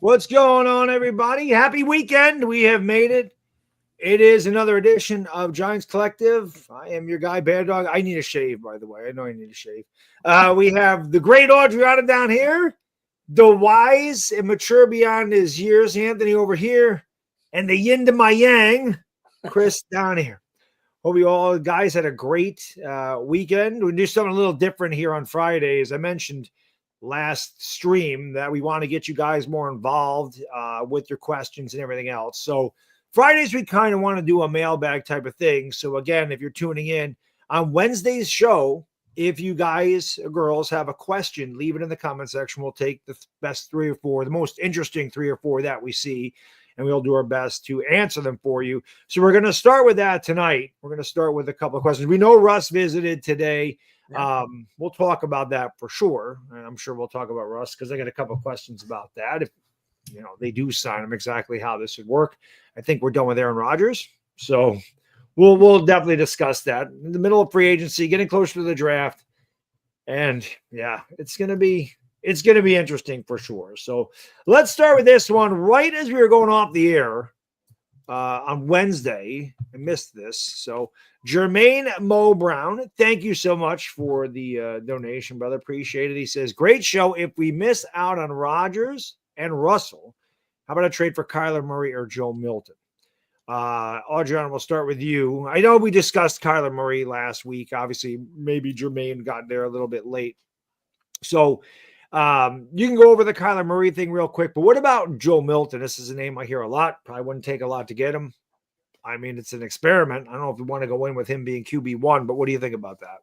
What's going on, everybody? Happy weekend. We have made it. It is another edition of Giants Collective. I am your guy, Bear Dog. I need a shave, by the way. I know I need a shave. We have the great Adriana down here, the wise and mature beyond his years, Anthony over here, and the yin to my yang, Chris down here. Hope you all guys had a great weekend. We do something a little different here on Friday. As I mentioned last stream, that we want to get you guys more involved with your questions and everything else. So Fridays, we kind of want to do a mailbag type of thing. So again, if you're tuning in on Wednesday's show, if you guys or girls have a question, leave it in the comment section. We'll take the best 3 or 4, the most interesting 3 or 4 that we see, and we'll do our best to answer them for you. So we're going to start with that tonight. We're going to start with a couple of questions. We know Russ visited today. Yeah. We'll talk about that for sure. And I'm sure we'll talk about Russ because I got a couple of questions about that. If they do sign him, exactly how this would work. I think we're done with Aaron Rodgers. So we'll definitely discuss that in the middle of free agency, getting closer to the draft. And yeah, it's going to be interesting for sure. So let's start with this one. Right as we were going off the air on Wednesday, I missed this. So Jermaine Mo Brown, thank you so much for the donation, brother. Appreciate it. He says, great show. If we miss out on Rodgers and Russell, how about a trade for Kyler Murray or Joe Milton? Adrian, we'll start with you. I know we discussed Kyler Murray last week. Obviously, maybe Jermaine got there a little bit late. So you can go over the Kyler Murray thing real quick. But what about Joe Milton? This is a name I hear a lot. Probably wouldn't take a lot to get him. I mean, it's an experiment. I don't know if you want to go in with him being QB1, but what do you think about that?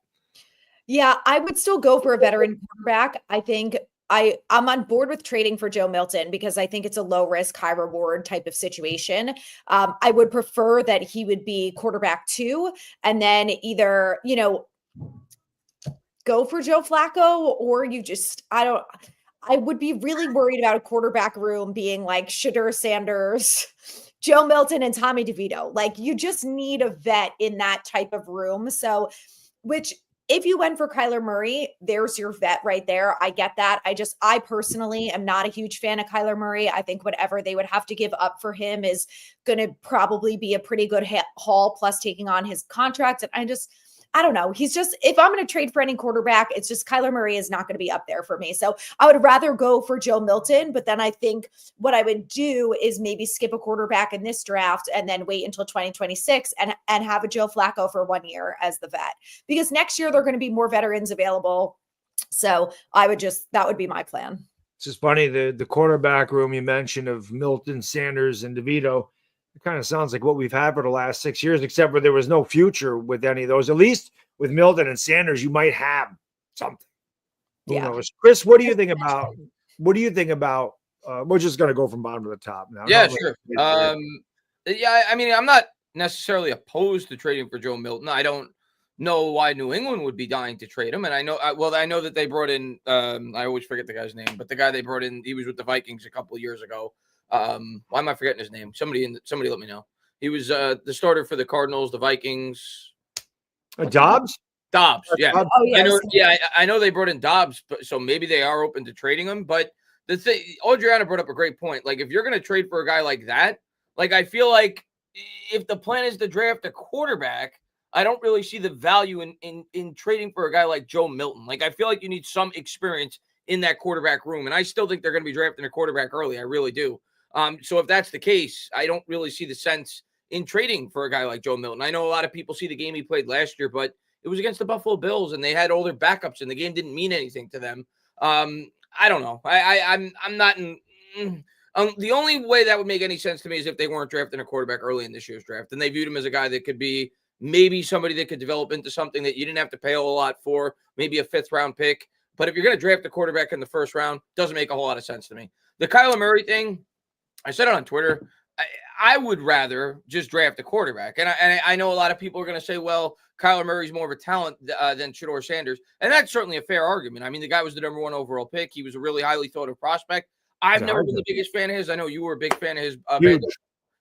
Yeah, I would still go for a veteran quarterback. I think I'm on board with trading for Joe Milton because I think it's a low risk, high reward type of situation. I would prefer that he would be quarterback 2 and then either, go for Joe Flacco or I would be really worried about a quarterback room being like Shedeur Sanders, Joe Milton, and Tommy DeVito. Like, you just need a vet in that type of room. So, if you went for Kyler Murray, there's your vet right there. I get that. I personally am not a huge fan of Kyler Murray. I think whatever they would have to give up for him is going to probably be a pretty good haul, plus taking on his contract. And I don't know. If I'm going to trade for any quarterback, it's just Kyler Murray is not going to be up there for me. So I would rather go for Joe Milton, but then I think what I would do is maybe skip a quarterback in this draft and then wait until 2026 and have a Joe Flacco for 1 year as the vet, because next year there are going to be more veterans available. So that would be my plan. It's just funny. The quarterback room you mentioned of Milton, Sanders, and DeVito, it kind of sounds like what we've had for the last 6 years, except for there was no future with any of those. At least with Milton and Sanders, you might have something. Who knows? Chris, what do you think about? We're just going to go from bottom to the top now. Yeah, sure. I mean, I'm not necessarily opposed to trading for Joe Milton. I don't know why New England would be dying to trade him, and I know that they brought in. I always forget the guy's name, but the guy they brought in, he was with the Vikings a couple of years ago. Why am I forgetting his name? Somebody let me know. He was the starter for the Cardinals, the Vikings. Dobbs? Dobbs, yeah. Oh, yes. I know they brought in Dobbs, so maybe they are open to trading him. But the thing, Adriana brought up a great point. Like, if you're going to trade for a guy like that, like, I feel like if the plan is to draft a quarterback, I don't really see the value in trading for a guy like Joe Milton. Like, I feel like you need some experience in that quarterback room, and I still think they're going to be drafting a quarterback early. I really do. So if that's the case, I don't really see the sense in trading for a guy like Joe Milton. I know a lot of people see the game he played last year, but it was against the Buffalo Bills, and they had all their backups, and the game didn't mean anything to them. I don't know. I'm not in. The only way that would make any sense to me is if they weren't drafting a quarterback early in this year's draft, and they viewed him as a guy that could be maybe somebody that could develop into something that you didn't have to pay a whole lot for, maybe a 5th round pick. But if you're going to draft a quarterback in the 1st round, doesn't make a whole lot of sense to me. The Kyler Murray thing, I said it on Twitter. I would rather just draft a quarterback. And I know a lot of people are going to say, well, Kyler Murray's more of a talent than Shedeur Sanders. And that's certainly a fair argument. I mean, the guy was the #1 overall pick. He was a really highly thought of prospect. I've never been the biggest fan of his. I know you were a big fan of his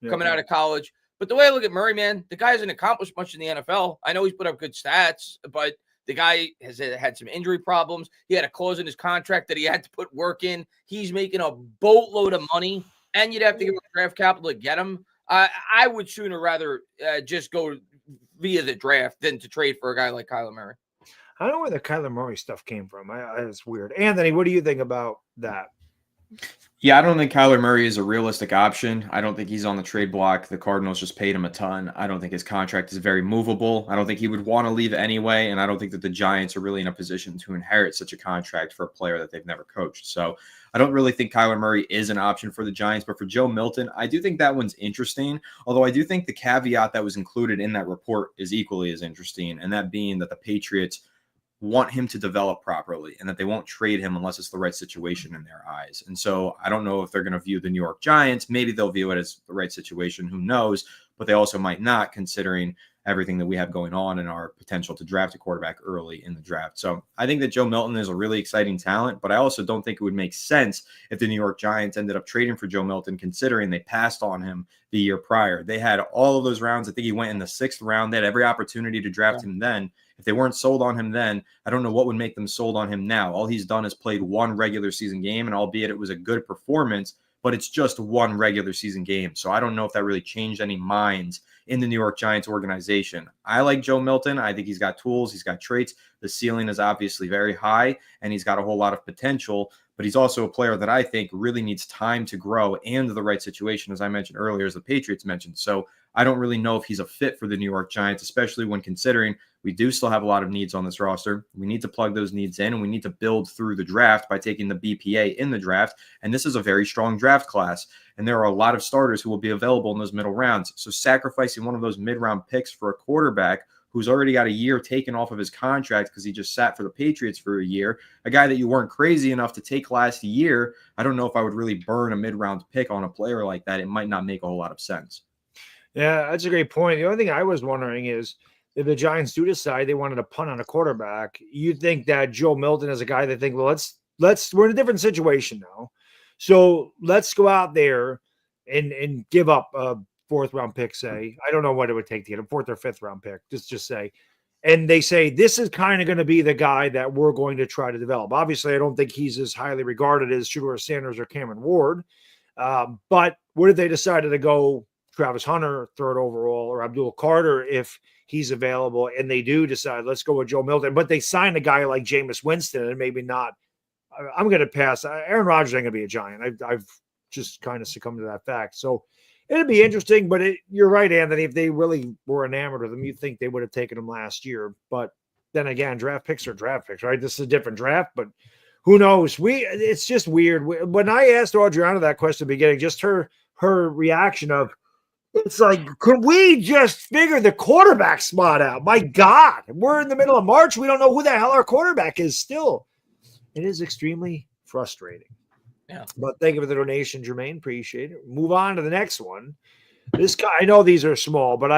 coming out of college. But the way I look at Murray, man, the guy hasn't accomplished much in the NFL. I know he's put up good stats, but The guy has had some injury problems. He had a clause in his contract that he had to put work in. He's making a boatload of money, and you'd have to give him draft capital to get him. I would sooner rather just go via the draft than to trade for a guy like Kyler Murray. I don't know where the Kyler Murray stuff came from. It's weird. Anthony, what do you think about that? Yeah, I don't think Kyler Murray is a realistic option. I don't think he's on the trade block. The Cardinals just paid him a ton. I don't think his contract is very movable. I don't think he would want to leave anyway, and I don't think that the Giants are really in a position to inherit such a contract for a player that they've never coached. So I don't really think Kyler Murray is an option for the Giants, but for Joe Milton, I do think that one's interesting, although I do think the caveat that was included in that report is equally as interesting, and that being that the Patriots want him to develop properly and that they won't trade him unless it's the right situation in their eyes. And so I don't know if they're going to view the New York Giants. Maybe they'll view it as the right situation. Who knows? But they also might not, considering everything that we have going on and our potential to draft a quarterback early in the draft. So I think that Joe Milton is a really exciting talent, but I also don't think it would make sense if the New York Giants ended up trading for Joe Milton, considering they passed on him the year prior. They had all of those rounds. I think he went in the 6th round. They had every opportunity to draft him then. If they weren't sold on him then, I don't know what would make them sold on him now. All he's done is played one regular season game, and albeit it was a good performance, but it's just one regular season game. So I don't know if that really changed any minds in the New York Giants organization. I like Joe Milton. I think he's got tools. He's got traits. The ceiling is obviously very high, and he's got a whole lot of potential. But he's also a player that I think really needs time to grow and the right situation, as I mentioned earlier, as the Patriots mentioned. So I don't really know if he's a fit for the New York Giants, especially when considering we do still have a lot of needs on this roster. We need to plug those needs in, and we need to build through the draft by taking the BPA in the draft. And this is a very strong draft class, and there are a lot of starters who will be available in those middle rounds. So sacrificing one of those mid-round picks for a quarterback who's already got a year taken off of his contract because he just sat for the Patriots for a year, a guy that you weren't crazy enough to take last year, I don't know if I would really burn a mid-round pick on a player like that. It might not make a whole lot of sense. Yeah, that's a great point. The only thing I was wondering is if the Giants do decide they wanted to punt on a quarterback, you think that Joe Milton is a guy that think, well, let's we're in a different situation now. So let's go out there and give up a 4th round pick, say. I don't know what it would take to get a 4th or 5th round pick, just say. And they say, this is kind of going to be the guy that we're going to try to develop. Obviously, I don't think he's as highly regarded as Shedeur Sanders or Cameron Ward. But what if they decided to go Travis Hunter, 3rd overall, or Abdul Carter if he's available, and they do decide, let's go with Joe Milton, but they sign a guy like Jameis Winston and maybe not. I'm going to pass. Aaron Rodgers ain't going to be a Giant. I've just kind of succumbed to that fact. So it'd be interesting, but you're right, Anthony. If they really were enamored of him, you'd think they would have taken him last year. But then again, draft picks are draft picks, right? This is a different draft, but who knows? It's just weird. When I asked Adriana that question at the beginning, just her reaction of, it's like, could we just figure the quarterback spot out? My God, we're in the middle of March. We don't know who the hell our quarterback is still. It is extremely frustrating. Yeah. But thank you for the donation, Jermaine. Appreciate it. Move on to the next one. This guy, I know these are small, but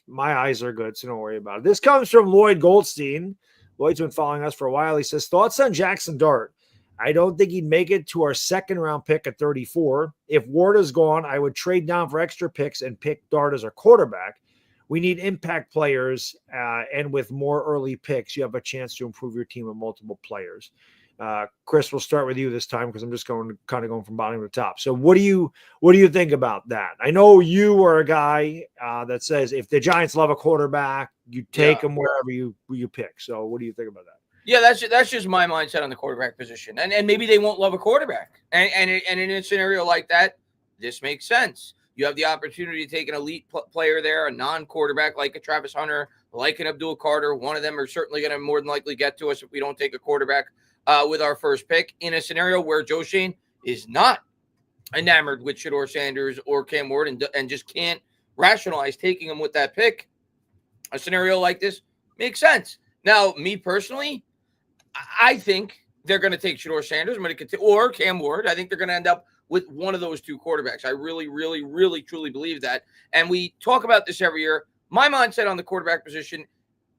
my eyes are good, so don't worry about it. This comes from Lloyd Goldstein. Lloyd's been following us for a while. He says, thoughts on Jackson Dart? I don't think he'd make it to our 2nd round pick at 34. If Ward is gone, I would trade down for extra picks and pick Dart as our quarterback. We need impact players, and with more early picks, you have a chance to improve your team with multiple players. Chris, we'll start with you this time because I'm just going from bottom to top. So what do you think about that? I know you are a guy that says if the Giants love a quarterback, you take them wherever you pick. So what do you think about that? Yeah, that's just my mindset on the quarterback position. And maybe they won't love a quarterback. And in a scenario like that, this makes sense. You have the opportunity to take an elite player there, a non-quarterback like a Travis Hunter, like an Abdul Carter. One of them are certainly going to more than likely get to us if we don't take a quarterback with our first pick in a scenario where Joe Schoen is not enamored with Shedeur Sanders or Cam Ward and just can't rationalize taking him with that pick. A scenario like this makes sense. Now, me personally, I think they're going to take Shedeur Sanders or Cam Ward. I think they're going to end up with one of those two quarterbacks. I really, really, really, truly believe that. And we talk about this every year. My mindset on the quarterback position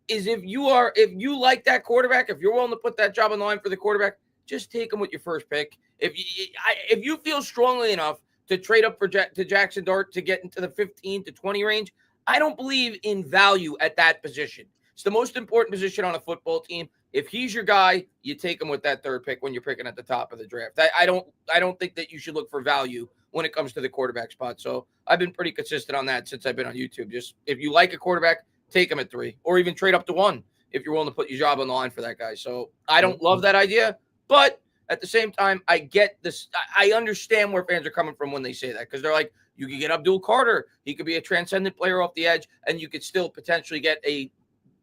is if you like that quarterback, if you're willing to put that job on the line for the quarterback, just take him with your first pick. If you feel strongly enough to trade up to Jackson Dart to get into the 15 to 20 range, I don't believe in value at that position. It's the most important position on a football team. If he's your guy, you take him with that third pick when you're picking at the top of the draft. I don't think that you should look for value when it comes to the quarterback spot. So I've been pretty consistent on that since I've been on YouTube. Just if you like a quarterback, take him at 3, or even trade up to 1 if you're willing to put your job on the line for that guy. So I don't love that idea, but at the same time, I get this. I understand where fans are coming from when they say that, because they're like, you could get Abdul Carter. He could be a transcendent player off the edge, and you could still potentially get a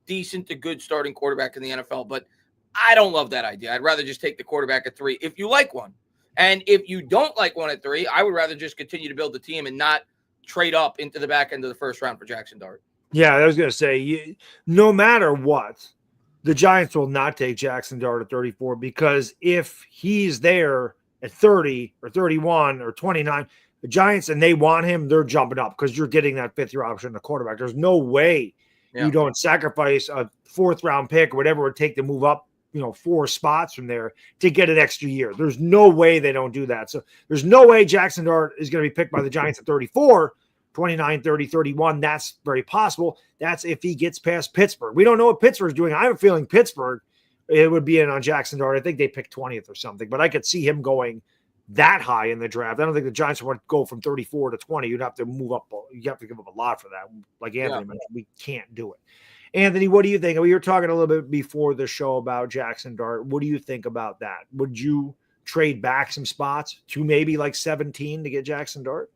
decent to good starting quarterback in the NFL. But I don't love that idea. I'd rather just take the quarterback at 3 if you like one. And if you don't like one at 3, I would rather just continue to build the team and not trade up into the back end of the first round for Jackson Dart. Yeah, I was going to say, no matter what, the Giants will not take Jackson Dart at 34, because if he's there at 30 or 31 or 29, the Giants, and they want him, they're jumping up, because you're getting that 5th-year option, the quarterback. There's no way you don't sacrifice a 4th-round pick or whatever it would take to move up, 4 spots from there to get an extra year. There's no way they don't do that. So there's no way Jackson Dart is going to be picked by the Giants at 34, 29, 30, 31. That's very possible. That's if he gets past Pittsburgh. We don't know what Pittsburgh's doing. I have a feeling Pittsburgh, it would be in on Jackson Dart. I think they picked 20th or something, but I could see him going that high in the draft. I don't think the Giants would go from 34 to 20. You'd have to move up. You have to give up a lot for that. Like Anthony mentioned, we can't do it. Anthony, what do you think? We were talking a little bit before the show about Jackson Dart. What do you think about that? Would you trade back some spots to maybe like 17 to get Jackson Dart?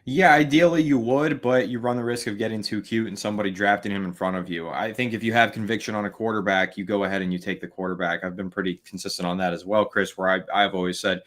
Yeah, ideally you would, but you run the risk of getting too cute and somebody drafting him in front of you. I think if you have conviction on a quarterback, you go ahead and you take the quarterback. I've been pretty consistent on that as well, Chris, where I've always said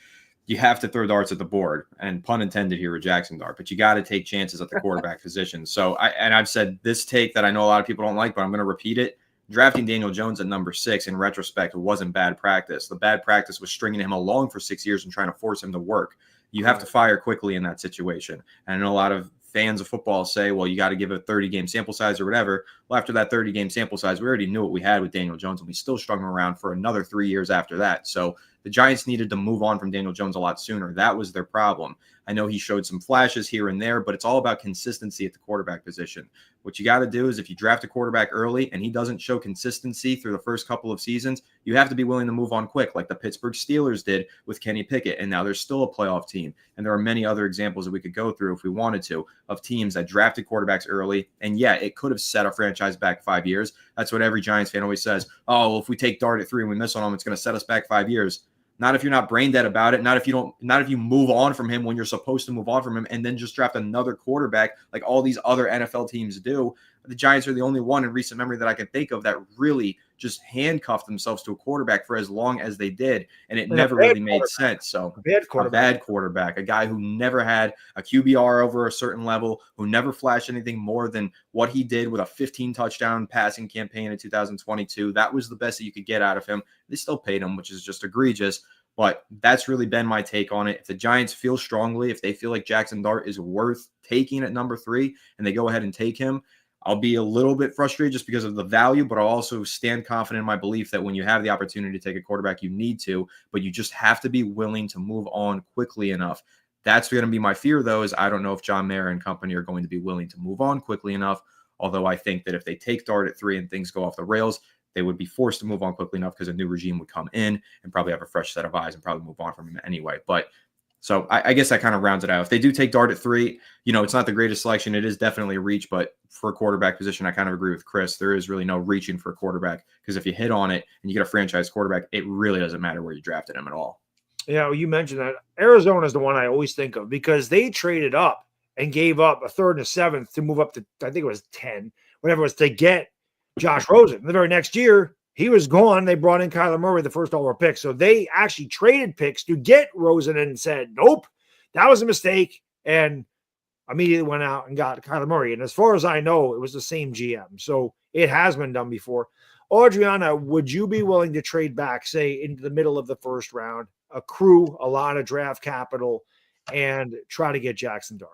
you have to throw darts at the board, and pun intended here with Jackson Dart, but you got to take chances at the quarterback position. So I've said this take that I know a lot of people don't like, but I'm going to repeat it. Drafting Daniel Jones at number 6 in retrospect wasn't bad practice. The bad practice was stringing him along for 6 years and trying to force him to work. You have to fire quickly in that situation. And I know a lot of fans of football say, well, you got to give a 30-game sample size or whatever. Well, after that 30-game sample size, we already knew what we had with Daniel Jones, and we still strung him around for another 3 years after that. So the Giants needed to move on from Daniel Jones a lot sooner. That was their problem. I know he showed some flashes here and there, but it's all about consistency at the quarterback position. What you got to do is if you draft a quarterback early and he doesn't show consistency through the first couple of seasons, you have to be willing to move on quick, like the Pittsburgh Steelers did with Kenny Pickett, and now they're still a playoff team. And there are many other examples that we could go through if we wanted to of teams that drafted quarterbacks early, and yeah, it could have set a franchise back 5 years. That's what every Giants fan always says. Oh, well, if we take Dart at 3 and we miss on him, it's going to set us back 5 years. Not if you're not brain dead about it. Not if you move on from him when you're supposed to move on from him and then just draft another quarterback like all these other NFL teams do. The Giants are the only one in recent memory that I can think of that really just handcuffed themselves to a quarterback for as long as they did, and it never really made sense. So a bad quarterback, a guy who never had a QBR over a certain level, who never flashed anything more than what he did with a 15-touchdown passing campaign in 2022. That was the best that you could get out of him. They still paid him, which is just egregious. But that's really been my take on it. If the Giants feel strongly, if they feel like Jackson Dart is worth taking at number 3 and they go ahead and take him, I'll be a little bit frustrated just because of the value, but I'll also stand confident in my belief that when you have the opportunity to take a quarterback, you need to, but you just have to be willing to move on quickly enough. That's going to be my fear, though, is I don't know if John Mara and company are going to be willing to move on quickly enough, although I think that if they take Dart at 3 and things go off the rails, they would be forced to move on quickly enough because a new regime would come in and probably have a fresh set of eyes and probably move on from him anyway. But so I guess that kind of rounds it out. If they do take Dart at 3, it's not the greatest selection. It is definitely a reach, but for a quarterback position, I kind of agree with Chris. There is really no reaching for a quarterback because if you hit on it and you get a franchise quarterback, it really doesn't matter where you drafted him at all. Yeah, well, you mentioned that. Arizona is the one I always think of because they traded up and gave up a 3rd and a 7th to move up to, I think it was 10, whatever it was, to get Josh Rosen. The very next year, he was gone. They brought in Kyler Murray, the first overall pick. So they actually traded picks to get Rosen and said, nope, that was a mistake. And immediately went out and got Kyler Murray. And as far as I know, it was the same GM. So it has been done before. Adriana, would you be willing to trade back, say, into the middle of the first round, accrue a lot of draft capital, and try to get Jackson Dart?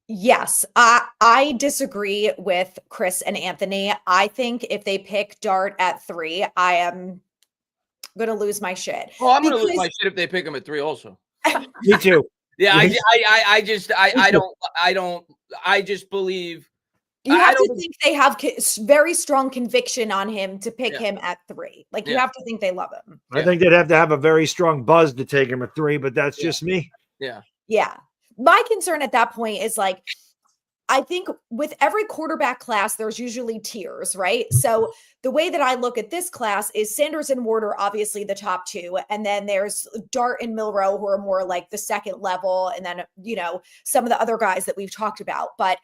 Yes, I disagree with Chris and Anthony. I think if they pick Dart at 3, I am going to lose my shit. Oh, I'm going to lose my shit if they pick him at 3 also. Me too. Yeah, I just believe You I have don't to think they have very strong conviction on him to pick him at 3. Like, you Yeah. have to think they love him. I think they'd have to have a very strong buzz to take him at 3, but that's just me. Yeah. Yeah. My concern at that point is like, I think with every quarterback class, there's usually tiers, right? So the way that I look at this class is Sanders and Ward are obviously the top 2. And then there's Dart and Milrow, who are more like the second level. And then, you know, some of the other guys that we've talked about. But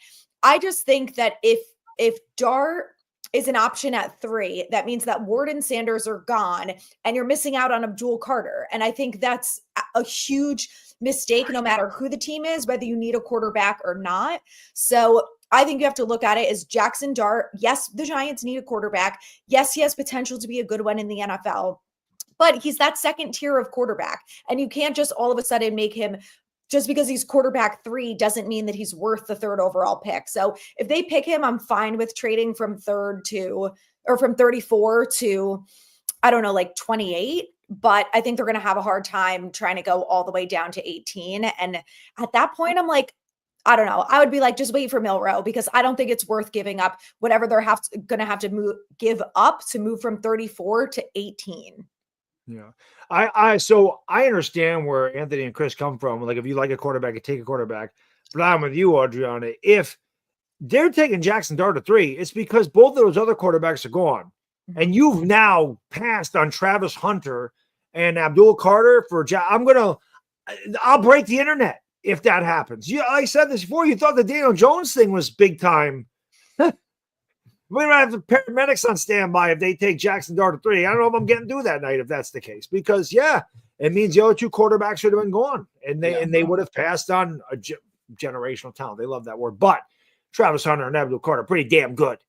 I just think that if Dart is an option at 3, that means that Ward and Sanders are gone and you're missing out on Abdul Carter. And I think that's a huge mistake, no matter who the team is, whether you need a quarterback or not. So I think you have to look at it as Jackson Dart. Yes, the Giants need a quarterback. Yes, he has potential to be a good one in the NFL, but he's that second tier of quarterback. And you can't just all of a sudden make him, just because he's quarterback 3 doesn't mean that he's worth the 3rd overall pick. So if they pick him, I'm fine with trading from 3rd to, or from 34 to, I don't know, like 28. But I think they're going to have a hard time trying to go all the way down to 18. And at that point, I'm like, I don't know. I would be like, just wait for Milrow, because I don't think it's worth giving up whatever they're going to have to give up to move from 34 to 18. Yeah. So I understand where Anthony and Chris come from. Like, if you like a quarterback, you take a quarterback. But I'm with you, Adriana. If they're taking Jackson Dart at 3, it's because both of those other quarterbacks are gone. And you've now passed on Travis Hunter and Abdul Carter for I'll break the internet if that happens. Yeah, I said this before. You thought the Daniel Jones thing was big time. We don't have the paramedics on standby if they take Jackson Dart at 3. I don't know if I'm getting through that night if that's the case, because it means the other 2 quarterbacks should have been gone, and they would have passed on a generational talent. They love that word, but Travis Hunter and Abdul Carter pretty damn good.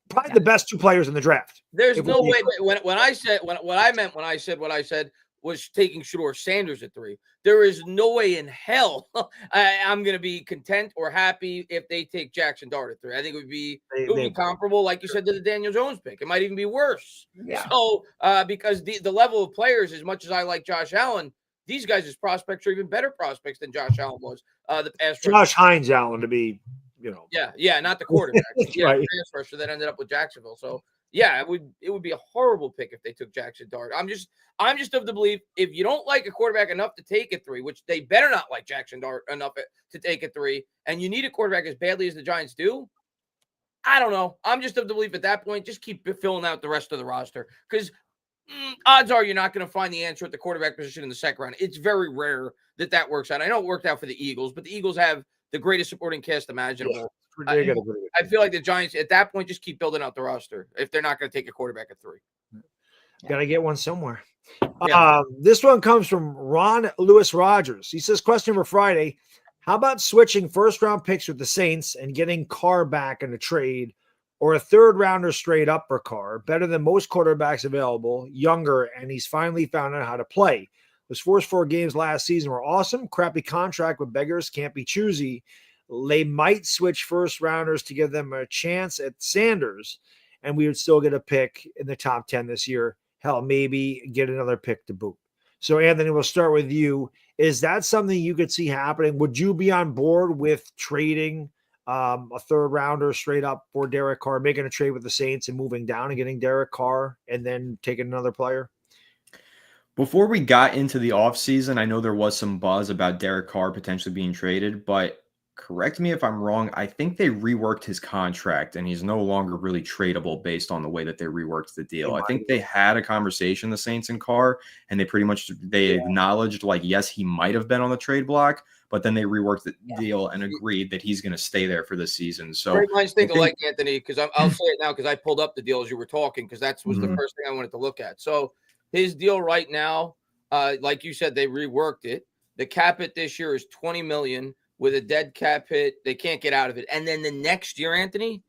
Probably the best 2 players in the draft. There's no way. When I said what I said was taking Shedeur Sanders at 3. There is no way in hell I'm going to be content or happy if they take Jackson Dart at 3. I think it would be comparable, like you said, to the Daniel Jones pick. It might even be worse. Yeah. So because the level of players, as much as I like Josh Allen, these guys' prospects are even better prospects than Josh Allen was. The pass Josh Hines Allen to be. Yeah, not the quarterback. Right. Pass rusher that ended up with Jacksonville. So yeah, it would be a horrible pick if they took Jackson Dart. I'm just of the belief, if you don't like a quarterback enough to take at 3, which they better not like Jackson Dart enough to take at 3, and you need a quarterback as badly as the Giants do, I don't know. I'm just of the belief at that point, just keep filling out the rest of the roster, because odds are you're not going to find the answer at the quarterback position in the second round. It's very rare that works out. I know it worked out for the Eagles, but the Eagles have the greatest supporting cast imaginable. Yeah, I feel like the Giants at that point just keep building out the roster if they're not going to take a quarterback at 3. Got to get one somewhere. Yeah. This one comes from Ron Lewis Rogers. He says, question for Friday: how about switching first-round picks with the Saints and getting Carr back in a trade, or a third-rounder straight up for Carr? Better than most quarterbacks available, younger, and he's finally found out how to play. His first 4 games last season were awesome. Crappy contract with beggars, can't be choosy. They might switch first rounders to give them a chance at Sanders, and we would still get a pick in the top 10 this year. Hell, maybe get another pick to boot. So, Anthony, we'll start with you. Is that something you could see happening? Would you be on board with trading a third rounder straight up for Derek Carr, making a trade with the Saints and moving down and getting Derek Carr and then taking another player? Before we got into the offseason, I know there was some buzz about Derek Carr potentially being traded, but correct me if I'm wrong, I think they reworked his contract and he's no longer really tradable based on the way that they reworked the deal. I think they had a conversation, the Saints and Carr, and they acknowledged, like, yes, he might have been on the trade block, but then they reworked the deal and agreed that he's going to stay there for the season. So great minds think alike, Anthony, because I'll say it now because I pulled up the deal as you were talking, because that was the first thing I wanted to look at. So his deal right now, like you said, they reworked it. The cap hit this year is $20 million with a dead cap hit. They can't get out of it. And then the next year, Anthony,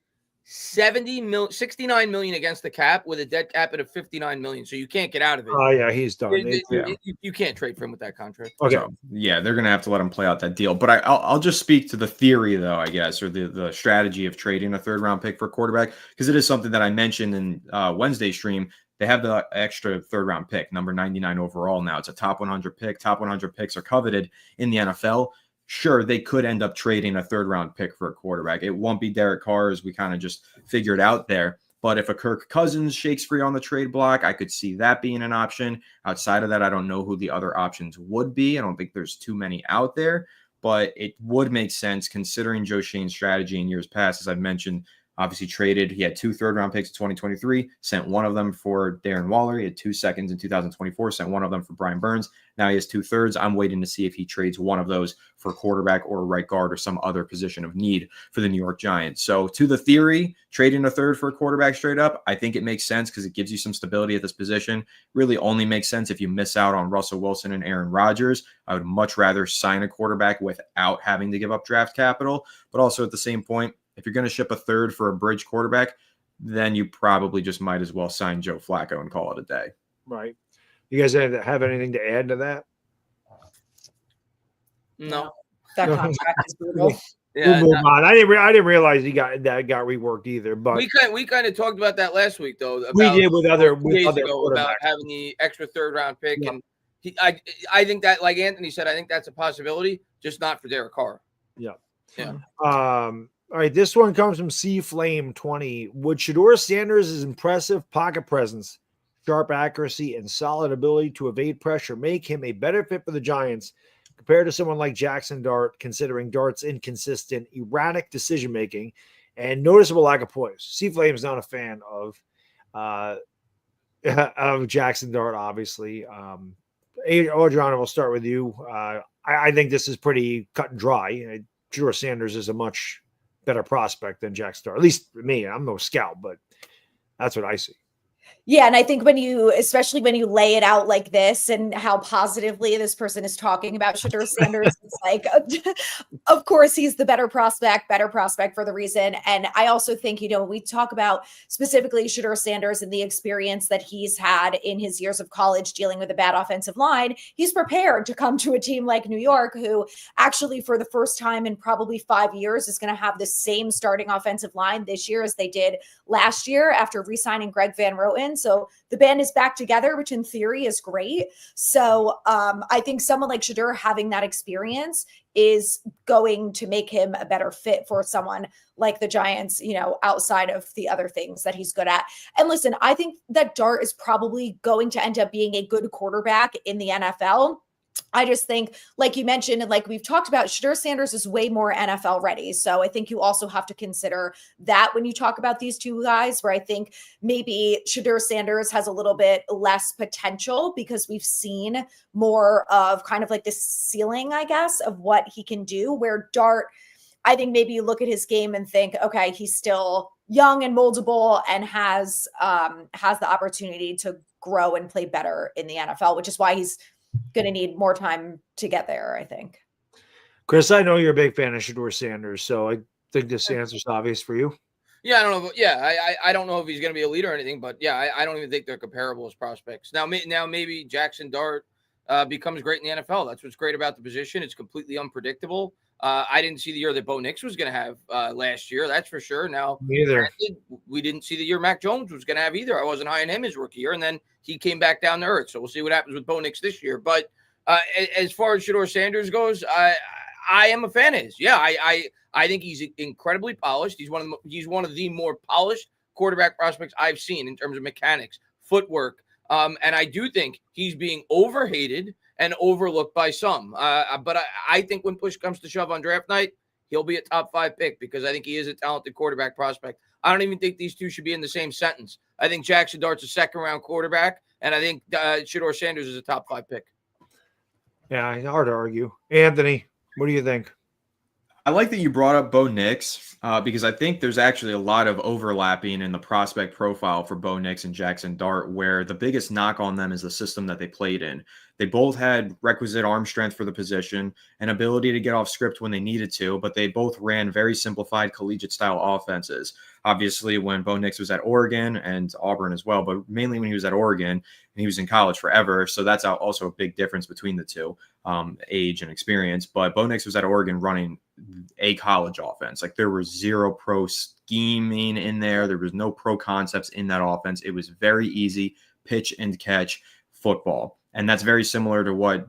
$69 million against the cap with a dead cap hit of $59 million. So you can't get out of it. Oh yeah, he's done. You can't trade for him with that contract. Okay. So, yeah, they're going to have to let him play out that deal. But I'll just speak to the theory, though, I guess, or the strategy of trading a third round pick for a quarterback, because it is something that I mentioned in Wednesday's stream. They have the extra third round pick, number 99 overall now. It's a top 100 pick. Top 100 picks are coveted in the NFL. sure, they could end up trading a 3rd-round pick for a quarterback. It won't be Derek Carr, as we kind of just figured out there. But if a Kirk Cousins shakes free on the trade block, I could see that being an option. Outside of that, I don't know who the other options would be. I don't think there's too many out there, but it would make sense considering Joe Shane's strategy in years past. As I've mentioned, obviously traded. He had 2 3rd-round picks in 2023, sent one of them for Darren Waller. He had 2 seconds in 2024, sent one of them for Brian Burns. Now he has 2 thirds. I'm waiting to see if he trades one of those for quarterback or right guard or some other position of need for the New York Giants. So to the theory, trading a 3rd for a quarterback straight up, I think it makes sense because it gives you some stability at this position. Really only makes sense if you miss out on Russell Wilson and Aaron Rodgers. I would much rather sign a quarterback without having to give up draft capital. But also at the same point, if you're going to ship a 3rd for a bridge quarterback, then you probably just might as well sign Joe Flacco and call it a day. Right. You guys have anything to add to that? No. That No. contract is brutal. Yeah, We'll move on. I didn't realize he got reworked either. But we kind of talked about that last week though. we About, did with other 2 days ago quarterbacks. about having the extra 3rd-round pick, Yeah. and I think that, like Anthony said, I think that's a possibility, just not for Derek Carr. Yeah. Yeah. All right, this one comes from C Flame 20. Would Shedeur Sanders' impressive pocket presence, sharp accuracy, and solid ability to evade pressure make him a better fit for the Giants compared to someone like Jackson Dart, considering Dart's inconsistent, erratic decision-making and noticeable lack of poise? C Flame is not a fan of Jackson Dart, obviously. Adriana, we'll start with you. I think this is pretty cut and dry. Shedeur Sanders is a much better prospect than Jack Star. At least for me. I'm no scout, but that's what I see. Yeah, and I think especially when you lay it out like this and how positively this person is talking about Shedeur Sanders, it's like, of course, he's the better prospect for the reason. And I also think, when we talk about specifically Shedeur Sanders and the experience that he's had in his years of college dealing with a bad offensive line, he's prepared to come to a team like New York, who actually for the first time in probably 5 years is going to have the same starting offensive line this year as they did last year after re-signing Greg Van Roten. So the band is back together, which in theory is great. So I think someone like Shedeur having that experience is going to make him a better fit for someone like the Giants, outside of the other things that he's good at. And listen, I think that Dart is probably going to end up being a good quarterback in the NFL. I just think, like you mentioned, and like we've talked about, Shedeur Sanders is way more NFL ready. So I think you also have to consider that when you talk about these two guys, where I think maybe Shedeur Sanders has a little bit less potential because we've seen more of kind of like this ceiling, I guess, of what he can do, where Dart, I think maybe you look at his game and think, okay, he's still young and moldable and has the opportunity to grow and play better in the NFL, which is why he's going to need more time to get there, I think. Chris, I know you're a big fan of Shedeur Sanders, so I think this answer is obvious for you. Yeah, I don't know. I don't know if he's going to be a leader or anything, but yeah, I don't even think they're comparable as prospects. Now maybe Jackson Dart becomes great in the NFL. That's what's great about the position. It's completely unpredictable. I didn't see the year that Bo Nix was going to have last year. That's for sure. Now, neither. We didn't see the year Mac Jones was going to have either. I wasn't high on him his rookie year, and then he came back down to earth. So we'll see what happens with Bo Nix this year. But as far as Shedeur Sanders goes, I am a fan of his. Yeah, I think he's incredibly polished. He's one of the more polished quarterback prospects I've seen in terms of mechanics, footwork, and I do think he's being overhated and overlooked by some. But I think when push comes to shove on draft night, he'll be a top 5 pick because I think he is a talented quarterback prospect. I don't even think these two should be in the same sentence. I think Jackson Dart's a 2nd-round quarterback, and I think Shedeur Sanders is a top 5 pick. Yeah, hard to argue. Anthony, what do you think? I like that you brought up Bo Nix because I think there's actually a lot of overlapping in the prospect profile for Bo Nix and Jackson Dart, where the biggest knock on them is the system that they played in. They both had requisite arm strength for the position and ability to get off script when they needed to, but they both ran very simplified collegiate-style offenses. Obviously, when Bo Nix was at Oregon and Auburn as well, but mainly when he was at Oregon, and he was in college forever, so that's also a big difference between the two, age and experience. But Bo Nix was at Oregon running a college offense. Like, there was zero pro scheming in there. There was no pro concepts in that offense. It was very easy pitch and catch football. And that's very similar to what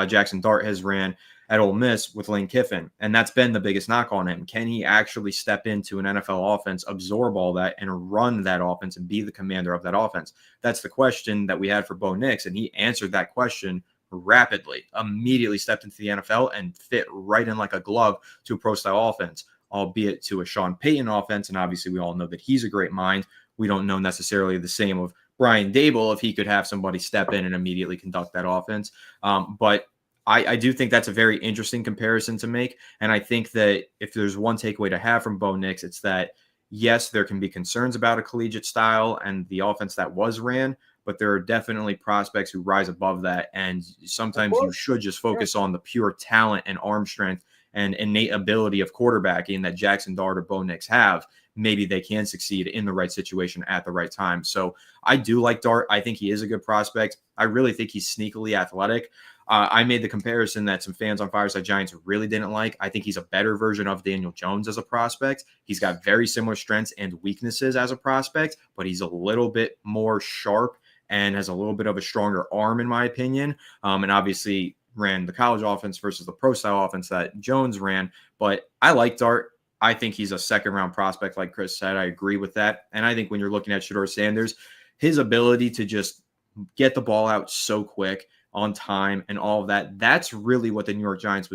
Jackson Dart has ran. at Ole Miss with Lane Kiffin. And that's been the biggest knock on him. Can he actually step into an NFL offense, absorb all that, and run that offense and be the commander of that offense? That's the question that we had for Bo Nix, and he answered that question rapidly, immediately stepped into the NFL and fit right in like a glove to a pro-style offense, albeit to a Sean Payton offense. And obviously we all know that he's a great mind. We don't know necessarily the same of Brian Dable if he could have somebody step in and immediately conduct that offense. But I do think that's a very interesting comparison to make. And I think that if there's one takeaway to have from Bo Nix, it's that, yes, there can be concerns about a collegiate style and the offense that was ran, but there are definitely prospects who rise above that. And sometimes you should just focus on the pure talent and arm strength and innate ability of quarterbacking that Jackson Dart or Bo Nix have. Maybe they can succeed in the right situation at the right time. So I do like Dart. I think he is a good prospect. I really think he's sneakily athletic. I made the comparison that some fans on Fireside Giants really didn't like. I think he's a better version of Daniel Jones as a prospect. He's got very similar strengths and weaknesses as a prospect, but he's a little bit more sharp and has a little bit of a stronger arm, in my opinion. And obviously ran the college offense versus the pro-style offense that Jones ran. But I like Dart. I think he's a second-round prospect, like Chris said. I agree with that. And I think when you're looking at Shedeur Sanders, his ability to just get the ball out so quick, on time, and all of that, that's really what the New York Giants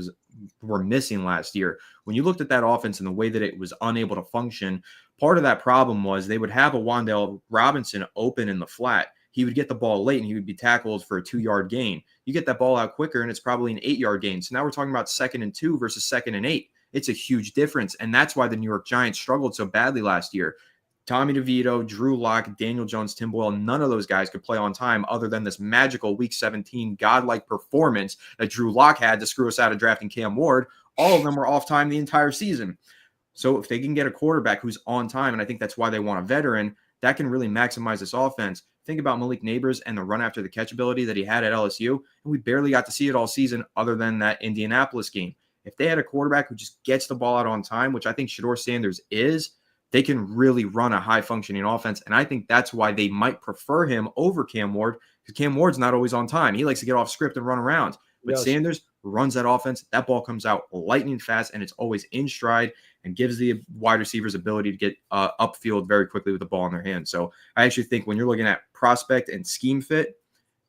were missing last year. When you looked at that offense and the way that it was unable to function, part of that problem was they would have a Wan'Dale Robinson open in the flat. He would get the ball late and he would be tackled for a 2-yard gain. You get that ball out quicker and it's probably an 8-yard gain. So now we're talking about 2nd and 2 versus 2nd and 8. It's a huge difference. And that's why the New York Giants struggled so badly last year. Tommy DeVito, Drew Lock, Daniel Jones, Tim Boyle, none of those guys could play on time other than this magical Week 17 godlike performance that Drew Lock had to screw us out of drafting Cam Ward. All of them were off time the entire season. So if they can get a quarterback who's on time, and I think that's why they want a veteran, that can really maximize this offense. Think about Malik Neighbors and the run after the catch ability that he had at LSU, and we barely got to see it all season other than that Indianapolis game. If they had a quarterback who just gets the ball out on time, which I think Shedeur Sanders is, they can really run a high-functioning offense, and I think that's why they might prefer him over Cam Ward, because Cam Ward's not always on time. He likes to get off script and run around. But yes, Sanders runs that offense. That ball comes out lightning fast, and it's always in stride and gives the wide receivers ability to get upfield very quickly with the ball in their hands. So I actually think when you're looking at prospect and scheme fit,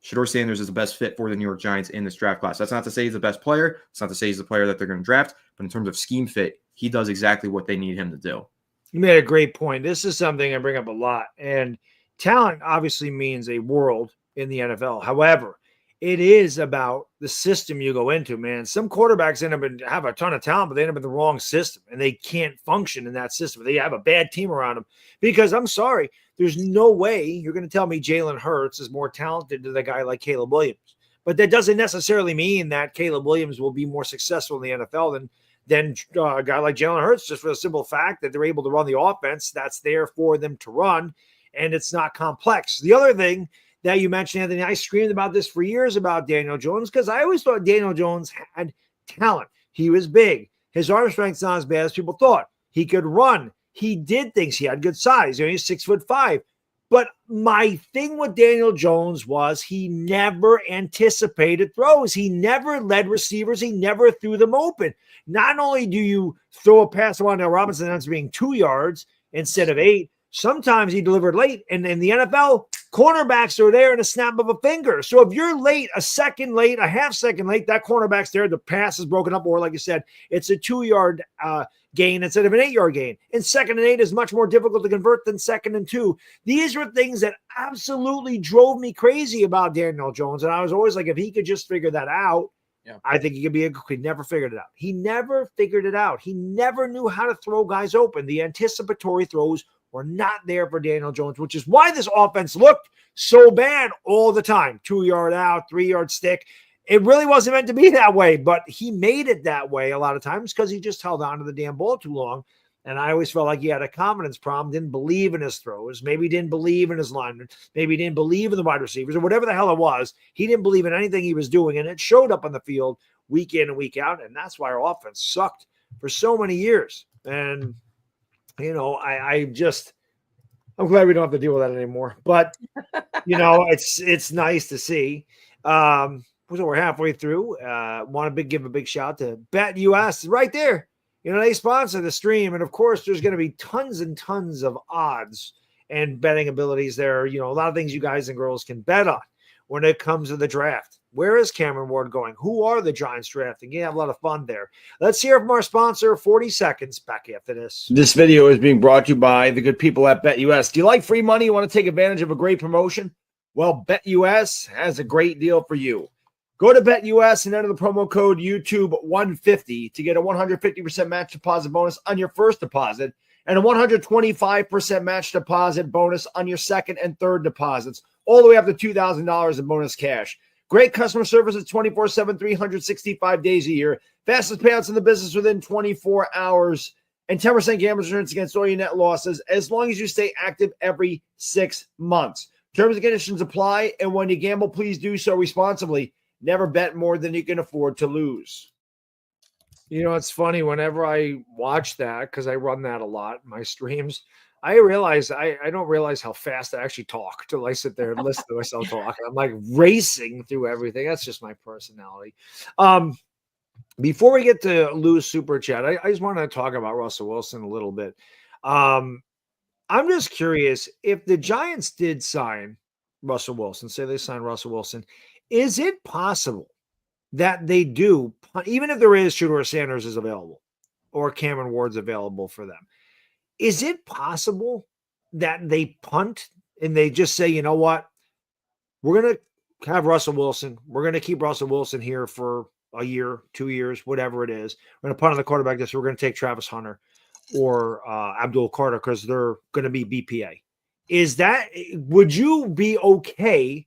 Shedeur Sanders is the best fit for the New York Giants in this draft class. That's not to say he's the best player. It's not to say he's the player that they're going to draft. But in terms of scheme fit, he does exactly what they need him to do. You made a great point. This is something I bring up a lot. And talent obviously means a world in the NFL. However, it is about the system you go into, man. Some quarterbacks have a ton of talent, but they end up in the wrong system, and they can't function in that system. They have a bad team around them because, I'm sorry, there's no way you're going to tell me Jalen Hurts is more talented than a guy like Caleb Williams. But that doesn't necessarily mean that Caleb Williams will be more successful in the NFL than a guy like Jalen Hurts, just for the simple fact that they're able to run the offense that's there for them to run, and it's not complex. The other thing that you mentioned, Anthony, I screamed about this for years about Daniel Jones because I always thought Daniel Jones had talent. He was big. His arm strength's not as bad as people thought. He could run. He did things. He had good size. He's 6'5". But my thing with Daniel Jones was he never anticipated throws. He never led receivers. He never threw them open. Not only do you throw a pass to Wan'Dale Robinson that ends up being 2 yards instead of 8, sometimes he delivered late. And in the NFL, cornerbacks are there in a snap of a finger. So if you're late, a second late, a half second late, that cornerback's there, the pass is broken up, or like you said, it's a 2-yard gain instead of an 8-yard gain. And 2nd and 8 is much more difficult to convert than 2nd and 2. These were things that absolutely drove me crazy about Daniel Jones. And I was always like, if he could just figure that out, I think he could be he never figured it out. He never figured it out. He never knew how to throw guys open. The anticipatory throws were not there for Daniel Jones, which is why this offense looked so bad all the time. 2-yard out, 3-yard stick. It really wasn't meant to be that way, but he made it that way a lot of times because he just held on to the damn ball too long. And I always felt like he had a confidence problem, didn't believe in his throws, maybe didn't believe in his linemen, maybe didn't believe in the wide receivers, or whatever the hell it was. He didn't believe in anything he was doing, and it showed up on the field week in and week out, and that's why our offense sucked for so many years. And, I'm glad we don't have to deal with that anymore. But, it's nice to see. So we're halfway through. Want to give a big shout to BetUS right there. They sponsor the stream. And of course, there's going to be tons and tons of odds and betting abilities there. A lot of things you guys and girls can bet on when it comes to the draft. Where is Cameron Ward going? Who are the Giants drafting? You have a lot of fun there. Let's hear from our sponsor, 40 seconds, back after this. This video is being brought to you by the good people at BetUS. Do you like free money? You want to take advantage of a great promotion? Well, BetUS has a great deal for you. Go to BetUS and enter the promo code YouTube150 to get a 150% match deposit bonus on your first deposit and a 125% match deposit bonus on your second and third deposits, all the way up to $2,000 in bonus cash. Great customer service is 24/7, 365 days a year. Fastest payouts in the business within 24 hours. And 10% gambling insurance against all your net losses as long as you stay active every 6 months. Terms and conditions apply. And when you gamble, please do so responsibly. Never bet more than you can afford to lose. It's funny whenever I watch that, because I run that a lot in my streams, I realize I don't realize how fast I actually talk till I sit there and listen to myself talk. I'm like racing through everything. That's just my personality. Before we get to Lou's super chat, I just want to talk about Russell Wilson a little bit. I'm just curious, if the Giants did sign Russell Wilson, say they signed Russell Wilson, is it possible that they do, even if there is Shedeur Sanders is available or Cameron Ward's available for them, is it possible that they punt and they just say, you know what, we're going to have Russell Wilson. We're going to keep Russell Wilson here for a year, 2 years, whatever it is. We're going to punt on the quarterback this. We're going to take Travis Hunter or Abdul Carter because they're going to be BPA. Would you be okay?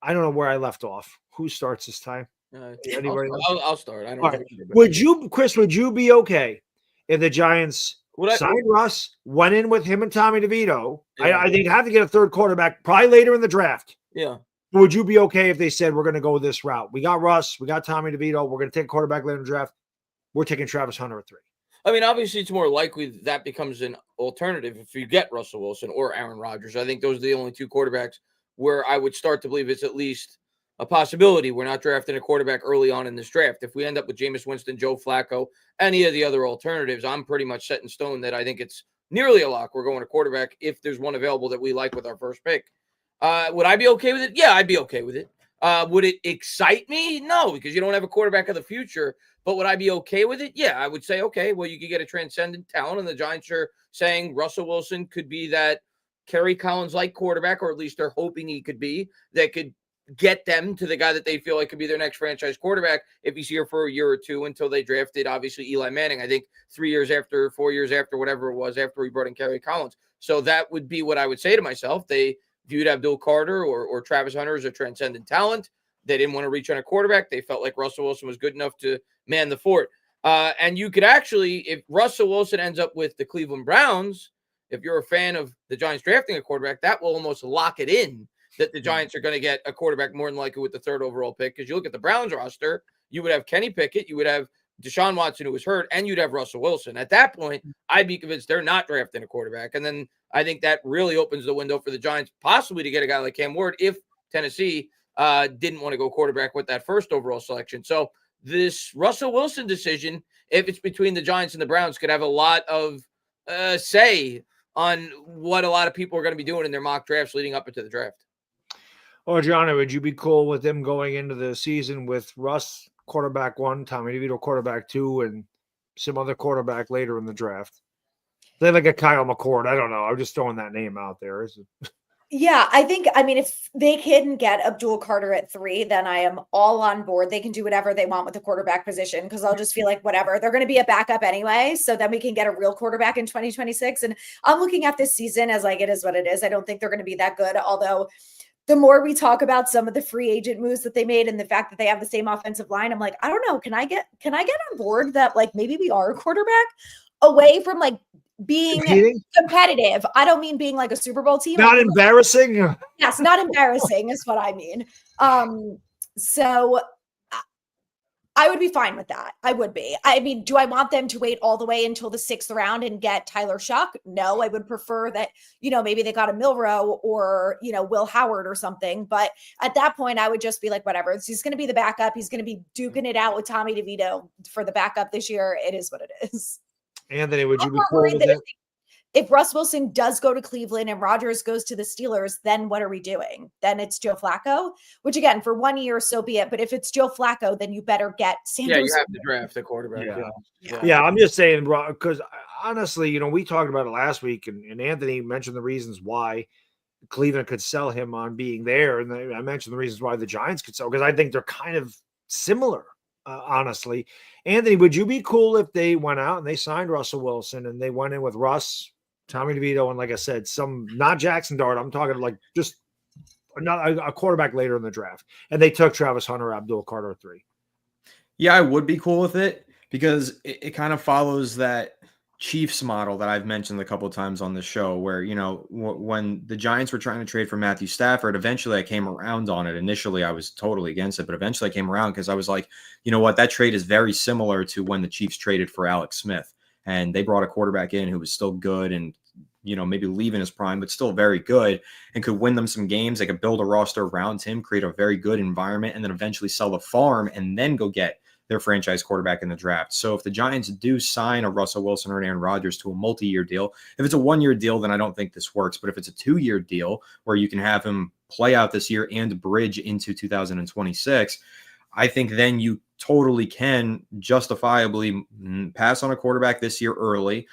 I don't know where I left off. Who starts this time? Anybody? I'll start. I don't All know. right. Chris, would you be okay if the Giants signed Russ, went in with him and Tommy DeVito? Yeah. I think have to get a third quarterback probably later in the draft. Yeah. Would you be okay if they said, we're going to go this route? We got Russ. We got Tommy DeVito. We're going to take a quarterback later in the draft. We're taking Travis Hunter at 3. I mean, obviously, it's more likely that becomes an alternative if you get Russell Wilson or Aaron Rodgers. I think those are the only two quarterbacks where I would start to believe it's at least a possibility. We're not drafting a quarterback early on in this draft. If we end up with Jameis Winston, Joe Flacco, any of the other alternatives, I'm pretty much set in stone that I think it's nearly a lock. We're going to quarterback if there's one available that we like with our first pick. Would I be okay with it? Yeah, I'd be okay with it. Would it excite me? No, because you don't have a quarterback of the future. But would I be okay with it? Yeah, I would say, okay, well, you could get a transcendent talent, and the Giants are saying Russell Wilson could be that Kerry Collins-like quarterback, or at least they're hoping he could be, that could get them to the guy that they feel like could be their next franchise quarterback if he's here for a year or two until they drafted, obviously, Eli Manning, I think 3 years after, 4 years after, whatever it was, after we brought in Kerry Collins. So that would be what I would say to myself. They viewed Abdul Carter or Travis Hunter as a transcendent talent. They didn't want to reach on a quarterback. They felt like Russell Wilson was good enough to man the fort. And you could actually, if Russell Wilson ends up with the Cleveland Browns, if you're a fan of the Giants drafting a quarterback, that will almost lock it in that the Giants are going to get a quarterback more than likely with the 3rd overall pick. Because you look at the Browns roster, you would have Kenny Pickett, you would have Deshaun Watson, who was hurt, and you'd have Russell Wilson. At that point, I'd be convinced they're not drafting a quarterback. And then I think that really opens the window for the Giants possibly to get a guy like Cam Ward if Tennessee didn't want to go quarterback with that 1st overall selection. So this Russell Wilson decision, if it's between the Giants and the Browns, could have a lot of say on what a lot of people are going to be doing in their mock drafts leading up into the draft. Oh, Johnny, would you be cool with them going into the season with Russ quarterback 1, Tommy DeVito quarterback 2, and some other quarterback later in the draft? They like a Kyle McCord. I don't know. I'm just throwing that name out there. Yeah, I mean, if they can get Abdul Carter at 3, then I am all on board. They can do whatever they want with the quarterback position because I'll just feel like whatever. They're going to be a backup anyway. So then we can get a real quarterback in 2026. And I'm looking at this season as like, it is what it is. I don't think they're going to be that good. Although the more we talk about some of the free agent moves that they made and the fact that they have the same offensive line, I'm like, I don't know. Can I get on board that like maybe we are a quarterback away from like being competitive? I don't mean being like a Super Bowl team. Not embarrassing. Yes, not embarrassing is what I mean. So I would be fine with that. I would be. I mean, do I want them to wait all the way until the 6th round and get Tyler Shuck? No, I would prefer that, maybe they got a Milrow or, Will Howard or something. But at that point, I would just be like, whatever. He's going to be the backup. He's going to be duking it out with Tommy DeVito for the backup this year. It is what it is. Anthony, would you I'm be not cool worried with that it? if Russ Wilson does go to Cleveland and Rodgers goes to the Steelers, then what are we doing? Then it's Joe Flacco, which again, for 1 year, so be it. But if it's Joe Flacco, then you better get Sanders. Yeah, you have to draft the quarterback. Yeah, I'm just saying, bro, because honestly, we talked about it last week, and Anthony mentioned the reasons why Cleveland could sell him on being there. And I mentioned the reasons why the Giants could sell, because I think they're kind of similar, honestly. Anthony, would you be cool if they went out and they signed Russell Wilson and they went in with Russ, Tommy DeVito, and like I said, not Jackson Dart. I'm talking like just a quarterback later in the draft. And they took Travis Hunter, Abdul Carter 3. Yeah, I would be cool with it because it kind of follows that Chiefs model that I've mentioned a couple of times on the show where, when the Giants were trying to trade for Matthew Stafford, eventually I came around on it. Initially, I was totally against it, but eventually I came around because I was like, you know what, that trade is very similar to when the Chiefs traded for Alex Smith. And they brought a quarterback in who was still good and, maybe leaving his prime, but still very good and could win them some games. They could build a roster around him, create a very good environment, and then eventually sell the farm and then go get their franchise quarterback in the draft. So if the Giants do sign a Russell Wilson or an Aaron Rodgers to a multi-year deal, if it's a 1-year deal, then I don't think this works. But if it's a 2-year deal where you can have him play out this year and bridge into 2026, I think then you totally can justifiably pass on a quarterback this year early,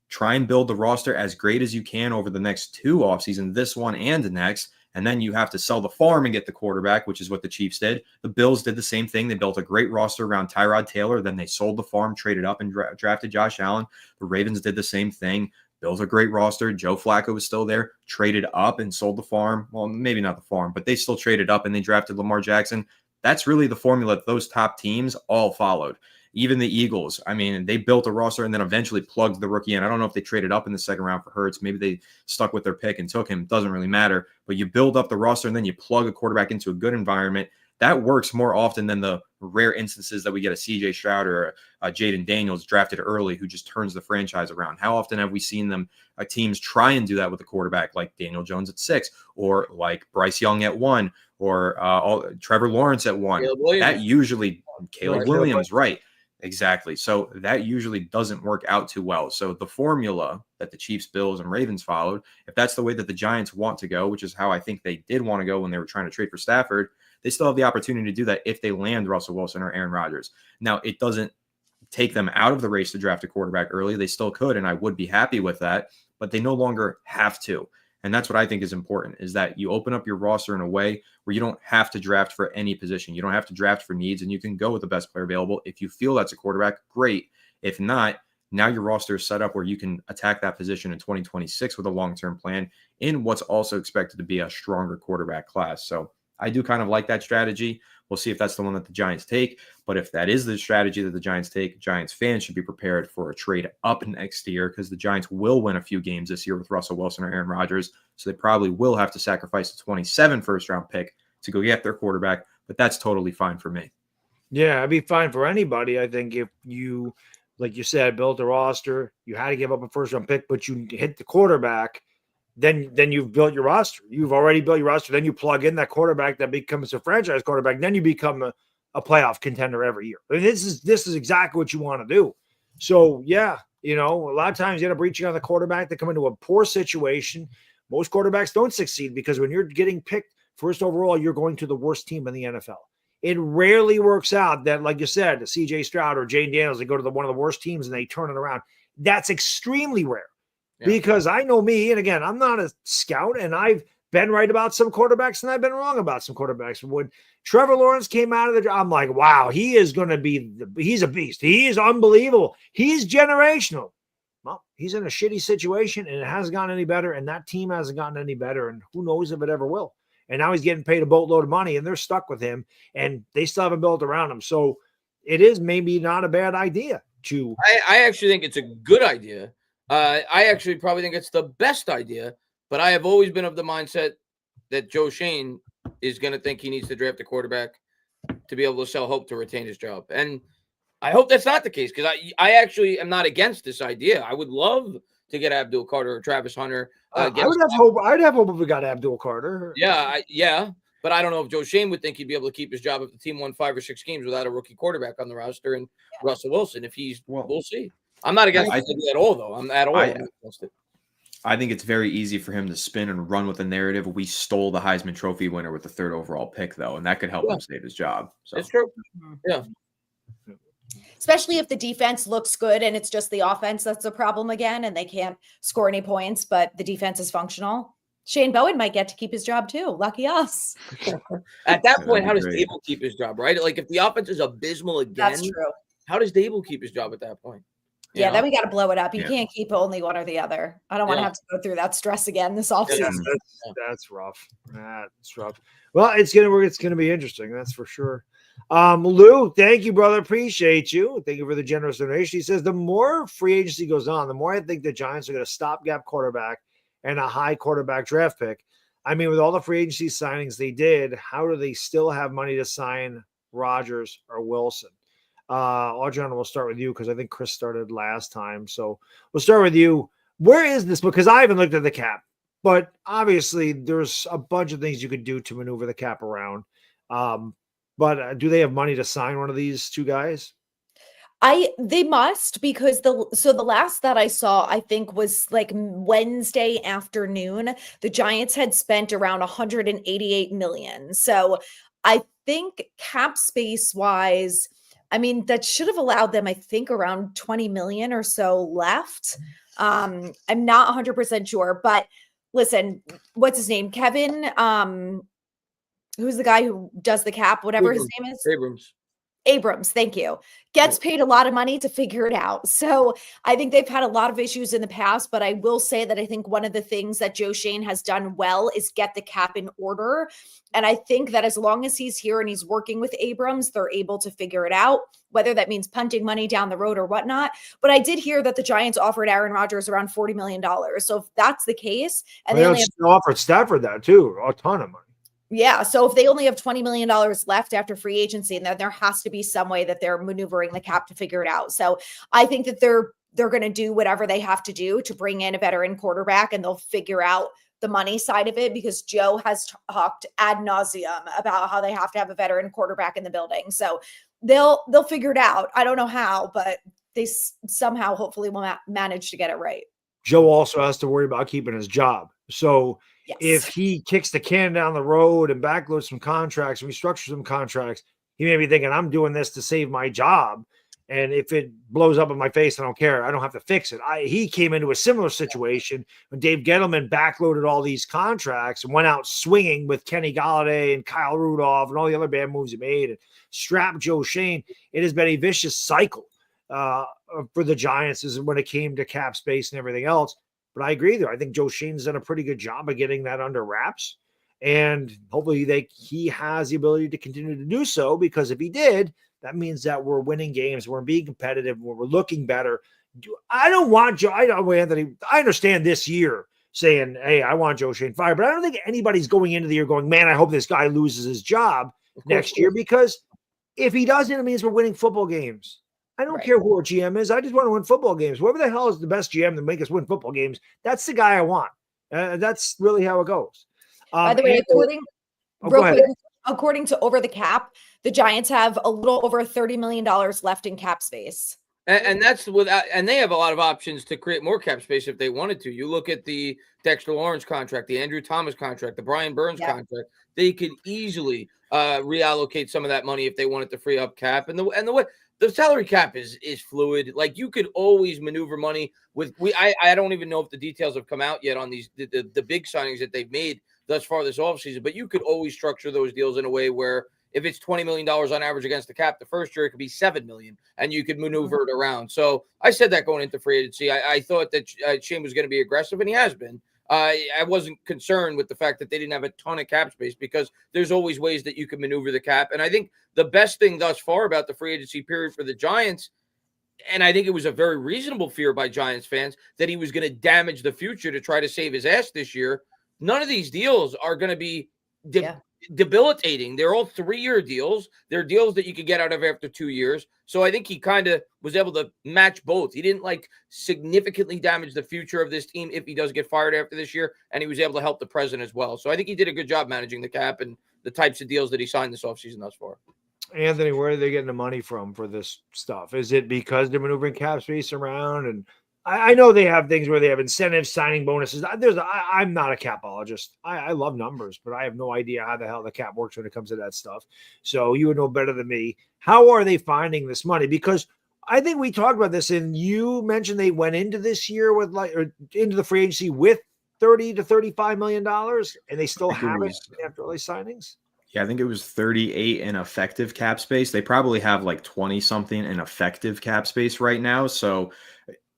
try and build the roster as great as you can over the next 2 offseasons, this one and the next, and then you have to sell the farm and get the quarterback, which is what the Chiefs did. The Bills did the same thing. They built a great roster around Tyrod Taylor. Then they sold the farm, traded up, and drafted Josh Allen. The Ravens did the same thing. Built a great roster. Joe Flacco was still there, traded up and sold the farm. Well, maybe not the farm, but they still traded up and they drafted Lamar Jackson. That's really the formula that those top teams all followed. Even the Eagles, I mean, they built a roster and then eventually plugged the rookie in. I don't know if they traded up in the second round for Hurts. Maybe they stuck with their pick and took him. Doesn't really matter. But you build up the roster and then you plug a quarterback into a good environment. That works more often than the rare instances that we get a CJ Stroud or a Jaden Daniels drafted early who just turns the franchise around. How often have we seen them, teams try and do that with a quarterback like Daniel Jones at 6 or like Bryce Young at 1 or Trevor Lawrence at 1? That usually Caleb Williams, right? Exactly. So that usually doesn't work out too well. So the formula that the Chiefs, Bills, and Ravens followed, if that's the way that the Giants want to go, which is how I think they did want to go when they were trying to trade for Stafford, they still have the opportunity to do that if they land Russell Wilson or Aaron Rodgers. Now, it doesn't take them out of the race to draft a quarterback early. They still could, and I would be happy with that, but they no longer have to. And that's what I think is important, is that you open up your roster in a way where you don't have to draft for any position. You don't have to draft for needs, and you can go with the best player available. If you feel that's a quarterback, great. If not, now your roster is set up where you can attack that position in 2026 with a long-term plan in what's also expected to be a stronger quarterback class. So I do kind of like that strategy. We'll see if that's the one that the Giants take. But if that is the strategy that the Giants take, Giants fans should be prepared for a trade up next year because the Giants will win a few games this year with Russell Wilson or Aaron Rodgers. So they probably will have to sacrifice a 27 first-round pick to go get their quarterback. But that's totally fine for me. Yeah, it'd be fine for anybody. I think if you, like you said, built a roster, you had to give up a first-round pick, but you hit the quarterback, then you've built your roster. You've already built your roster. Then you plug in that quarterback that becomes a franchise quarterback. Then you become a playoff contender every year. I mean, this is exactly what you want to do. So, yeah, a lot of times you end up reaching on the quarterback. They come into a poor situation. Most quarterbacks don't succeed because when you're getting picked first overall, you're going to the worst team in the NFL. It rarely works out that, like you said, CJ Stroud or Jaden Daniels, they go to one of the worst teams and they turn it around. That's extremely rare. Yeah. Because I know me, and again, I'm not a scout, and I've been right about some quarterbacks, and I've been wrong about some quarterbacks. When Trevor Lawrence came out of I'm like, wow, he is going to be he's a beast. He is unbelievable. He's generational. Well, he's in a shitty situation, and it hasn't gotten any better, and that team hasn't gotten any better, and who knows if it ever will. And now he's getting paid a boatload of money, and they're stuck with him, and they still haven't built around him. So it is maybe not a bad idea to. I actually think it's a good idea. I actually probably think it's the best idea, but I have always been of the mindset that Joe Shane is going to think he needs to draft a quarterback to be able to sell Hope to retain his job. And I hope that's not the case, because I actually am not against this idea. I would love to get Abdul Carter or Travis Hunter. I would have hope. I'd have hope if we got Abdul Carter. Yeah. But I don't know if Joe Shane would think he'd be able to keep his job if the team won 5 or 6 games without a rookie quarterback on the roster and Russell Wilson. If we'll see. I'm not against it at all, though. I'm not against it. I think it's very easy for him to spin and run with the narrative. We stole the Heisman Trophy winner with the 3rd overall pick, though, and that could help him save his job. So it's true. Yeah. Especially if the defense looks good and it's just the offense that's a problem again, and they can't score any points, but the defense is functional. Shane Bowen might get to keep his job too. Lucky us. At that point, how does Dable keep his job, right? Like, if the offense is abysmal again, that's true. How does Dable keep his job at that point? Yeah, then we got to blow it up. You can't keep only one or the other. I don't want to have to go through that stress again this offseason. That's rough. That's rough. Well, it's gonna be interesting. That's for sure. Lou, thank you, brother. Appreciate you. Thank you for the generous donation. He says the more free agency goes on, the more I think the Giants are going to stopgap quarterback and a high quarterback draft pick. I mean, with all the free agency signings they did, how do they still have money to sign Rodgers or Wilson? Adriana, we'll start with you because I think Chris started last time. So we'll start with you. Where is this? Because I haven't looked at the cap, but obviously there's a bunch of things you could do to maneuver the cap around. But do they have money to sign one of these two guys? They must, because the last that I saw, I think, was like Wednesday afternoon. The Giants had spent around 188 million. So I think cap space wise, I mean, that should have allowed them, I think, around 20 million or so left. I'm not 100% sure, but listen, what's his name? Kevin, who's the guy who does the cap, whatever his name is? Abrams, thank you. Gets paid a lot of money to figure it out. So I think they've had a lot of issues in the past, but I will say that I think one of the things that Joe Shane has done well is get the cap in order. And I think that as long as he's here and he's working with Abrams, they're able to figure it out, whether that means punting money down the road or whatnot. But I did hear that the Giants offered Aaron Rodgers around $40 million. So if that's the case, and they only offered Stafford that too, a ton of money. Yeah. So if they only have $20 million left after free agency, then there has to be some way that they're maneuvering the cap to figure it out. So I think that they're going to do whatever they have to do to bring in a veteran quarterback, and they'll figure out the money side of it, because Joe has talked ad nauseum about how they have to have a veteran quarterback in the building. So they'll figure it out. I don't know how, but they somehow hopefully will manage to get it right. Joe also has to worry about keeping his job. So if he kicks the can down the road and backloads some contracts and restructures some contracts, he may be thinking, I'm doing this to save my job. And if it blows up in my face, I don't care. I don't have to fix it. He came into a similar situation when Dave Gettleman backloaded all these contracts and went out swinging with Kenny Golladay and Kyle Rudolph and all the other bad moves he made and strapped Joe Shane. It has been a vicious cycle for the Giants is when it came to cap space and everything else. But I agree there. I think Joe Shane's done a pretty good job of getting that under wraps. And hopefully he has the ability to continue to do so, because if he did, that means that we're winning games, we're being competitive, we're looking better. I don't want Joe. I know, Anthony. I understand this year saying, hey, I want Joe Shane fired, but I don't think anybody's going into the year going, man, I hope this guy loses his job next year, because if he doesn't, it means we're winning football games. I don't care who our GM is. I just want to win football games. Whoever the hell is the best GM to make us win football games, that's the guy I want. That's really how it goes. By the way, according to Over the Cap, the Giants have a little over $30 million left in cap space. And that's without, and they have a lot of options to create more cap space if they wanted to. You look at the Dexter Lawrence contract, the Andrew Thomas contract, the Brian Burns contract. They could easily reallocate some of that money if they wanted to free up cap. And the way the salary cap is fluid. Like, you could always maneuver money with. I don't even know if the details have come out yet on these the big signings that they've made thus far this offseason. But you could always structure those deals in a way where, if it's $20 million on average against the cap, the first year it could be $7 million, and you could maneuver it around. So I said that going into free agency. I thought that Shane was going to be aggressive, and he has been. I wasn't concerned with the fact that they didn't have a ton of cap space, because there's always ways that you can maneuver the cap. And I think the best thing thus far about the free agency period for the Giants, and I think it was a very reasonable fear by Giants fans, that he was going to damage the future to try to save his ass this year. None of these deals are going to be debilitating. They're all 3-year deals. They're deals that you could get out of after 2 years. So I think he kind of was able to match both. He didn't like significantly damage the future of this team if he does get fired after this year, and he was able to help the president as well. So I think he did a good job managing the cap and the types of deals that he signed this offseason thus far. Anthony, where are they getting the money from for this stuff? Is it because they're maneuvering cap space around? And I know they have things where they have incentives, signing bonuses. I'm not a capologist. I love numbers, but I have no idea how the hell the cap works when it comes to that stuff. So you would know better than me. How are they finding this money? Because I think we talked about this, and you mentioned they went into this year with or into the free agency with $30 to $35 million, and they still have it after all these signings. Yeah, I think it was 38 in effective cap space. They probably have like 20 something in effective cap space right now. So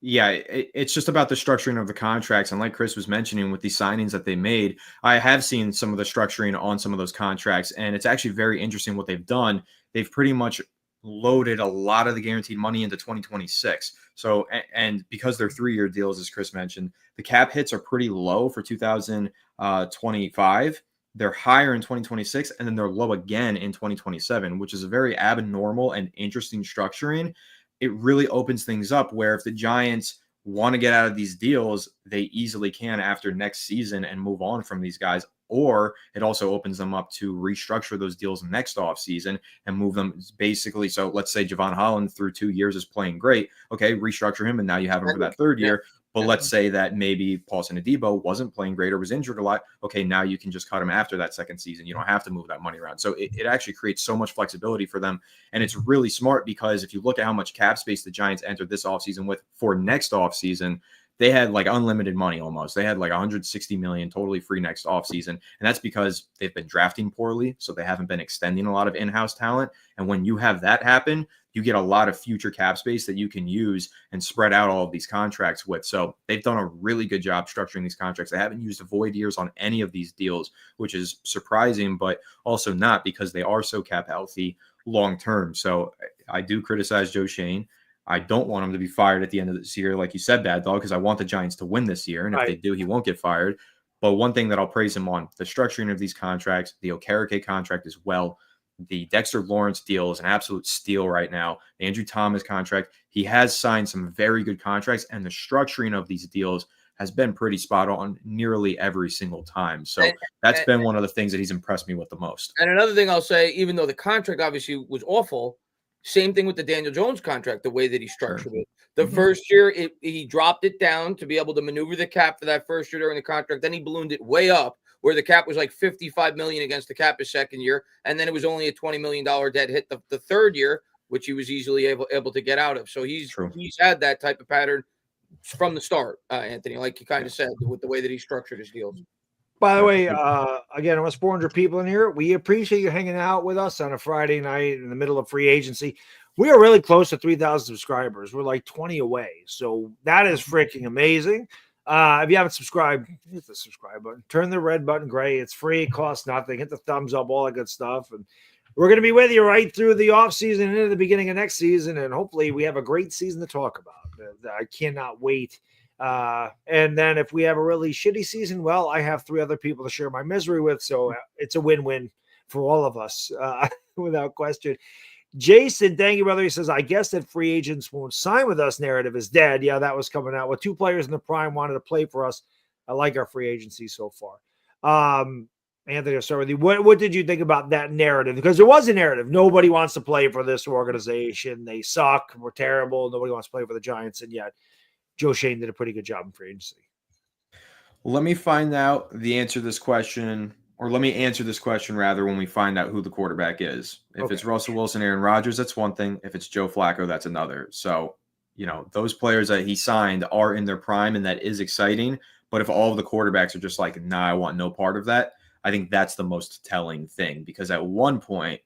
yeah, it's just about the structuring of the contracts. And like Chris was mentioning with the signings that they made, I have seen some of the structuring on some of those contracts. And it's actually very interesting what they've done. They've pretty much loaded a lot of the guaranteed money into 2026. So, and because they're 3-year deals, as Chris mentioned, the cap hits are pretty low for 2025. They're higher in 2026, and then they're low again in 2027, which is a very abnormal and interesting structuring. It really opens things up where if the Giants want to get out of these deals, they easily can after next season and move on from these guys. Or it also opens them up to restructure those deals next offseason and move them basically. So let's say Javon Holland through 2 years is playing great. Okay, restructure him, and now you have him for that third year. But let's say that maybe Paulson Adebo wasn't playing great or was injured a lot. Okay, now you can just cut him after that second season. You don't have to move that money around. So it actually creates so much flexibility for them. And it's really smart because if you look at how much cap space the Giants entered this offseason with for next offseason, they had like unlimited money almost. They had like 160 million totally free next offseason. And that's because they've been drafting poorly. So they haven't been extending a lot of in-house talent. And when you have that happen, you get a lot of future cap space that you can use and spread out all of these contracts with. So they've done a really good job structuring these contracts. They haven't used void years on any of these deals, which is surprising, but also not because they are so cap healthy long-term. So I do criticize Joe Schoen. I don't want him to be fired at the end of this year, like you said, Bad Dog, because I want the Giants to win this year. And if they do, he won't get fired. But one thing that I'll praise him on, the structuring of these contracts, the Okereke contract as well. The Dexter Lawrence deal is an absolute steal right now. The Andrew Thomas contract, he has signed some very good contracts, and the structuring of these deals has been pretty spot on nearly every single time. So that's been one of the things that he's impressed me with the most. And another thing I'll say, even though the contract obviously was awful, same thing with the Daniel Jones contract, the way that he structured it. The first year, he dropped it down to be able to maneuver the cap for that first year during the contract. Then he ballooned it way up, where the cap was like $55 million against the cap his second year. And then it was only a $20 million dead hit the third year, which he was easily able to get out of. So he's had that type of pattern from the start, Anthony, like you kind of said, with the way that he structured his deals. By the way, again, almost 400 people in here. We appreciate you hanging out with us on a Friday night in the middle of free agency. We are really close to 3,000 subscribers. We're like 20 away. So that is freaking amazing. If you haven't subscribed, hit the subscribe button. Turn the red button gray. It's free. It costs nothing. Hit the thumbs up, all that good stuff. And we're going to be with you right through the offseason and into the beginning of next season. And hopefully we have a great season to talk about. I cannot wait. And then if we have a really shitty season, well, I have 3 other people to share my misery with. So it's a win-win for all of us, without question. Jason, thank you, brother. He says, I guess that free agents won't sign with us narrative is dead. Yeah, that was coming out with 2 players in the prime wanted to play for us. I like our free agency so far. Anthony, I'll start with you. What did you think about that narrative? Because there was a narrative. Nobody wants to play for this organization. They suck. We're terrible. Nobody wants to play for the Giants. And yet Joe Schoen did a pretty good job in free agency. Let me find out the answer to this question, or let me answer this question rather when we find out who the quarterback is. If it's Russell Wilson, Aaron Rodgers, that's one thing. If it's Joe Flacco, that's another. So, those players that he signed are in their prime, and that is exciting. But if all of the quarterbacks are just like, nah, I want no part of that, I think that's the most telling thing. Because at one point,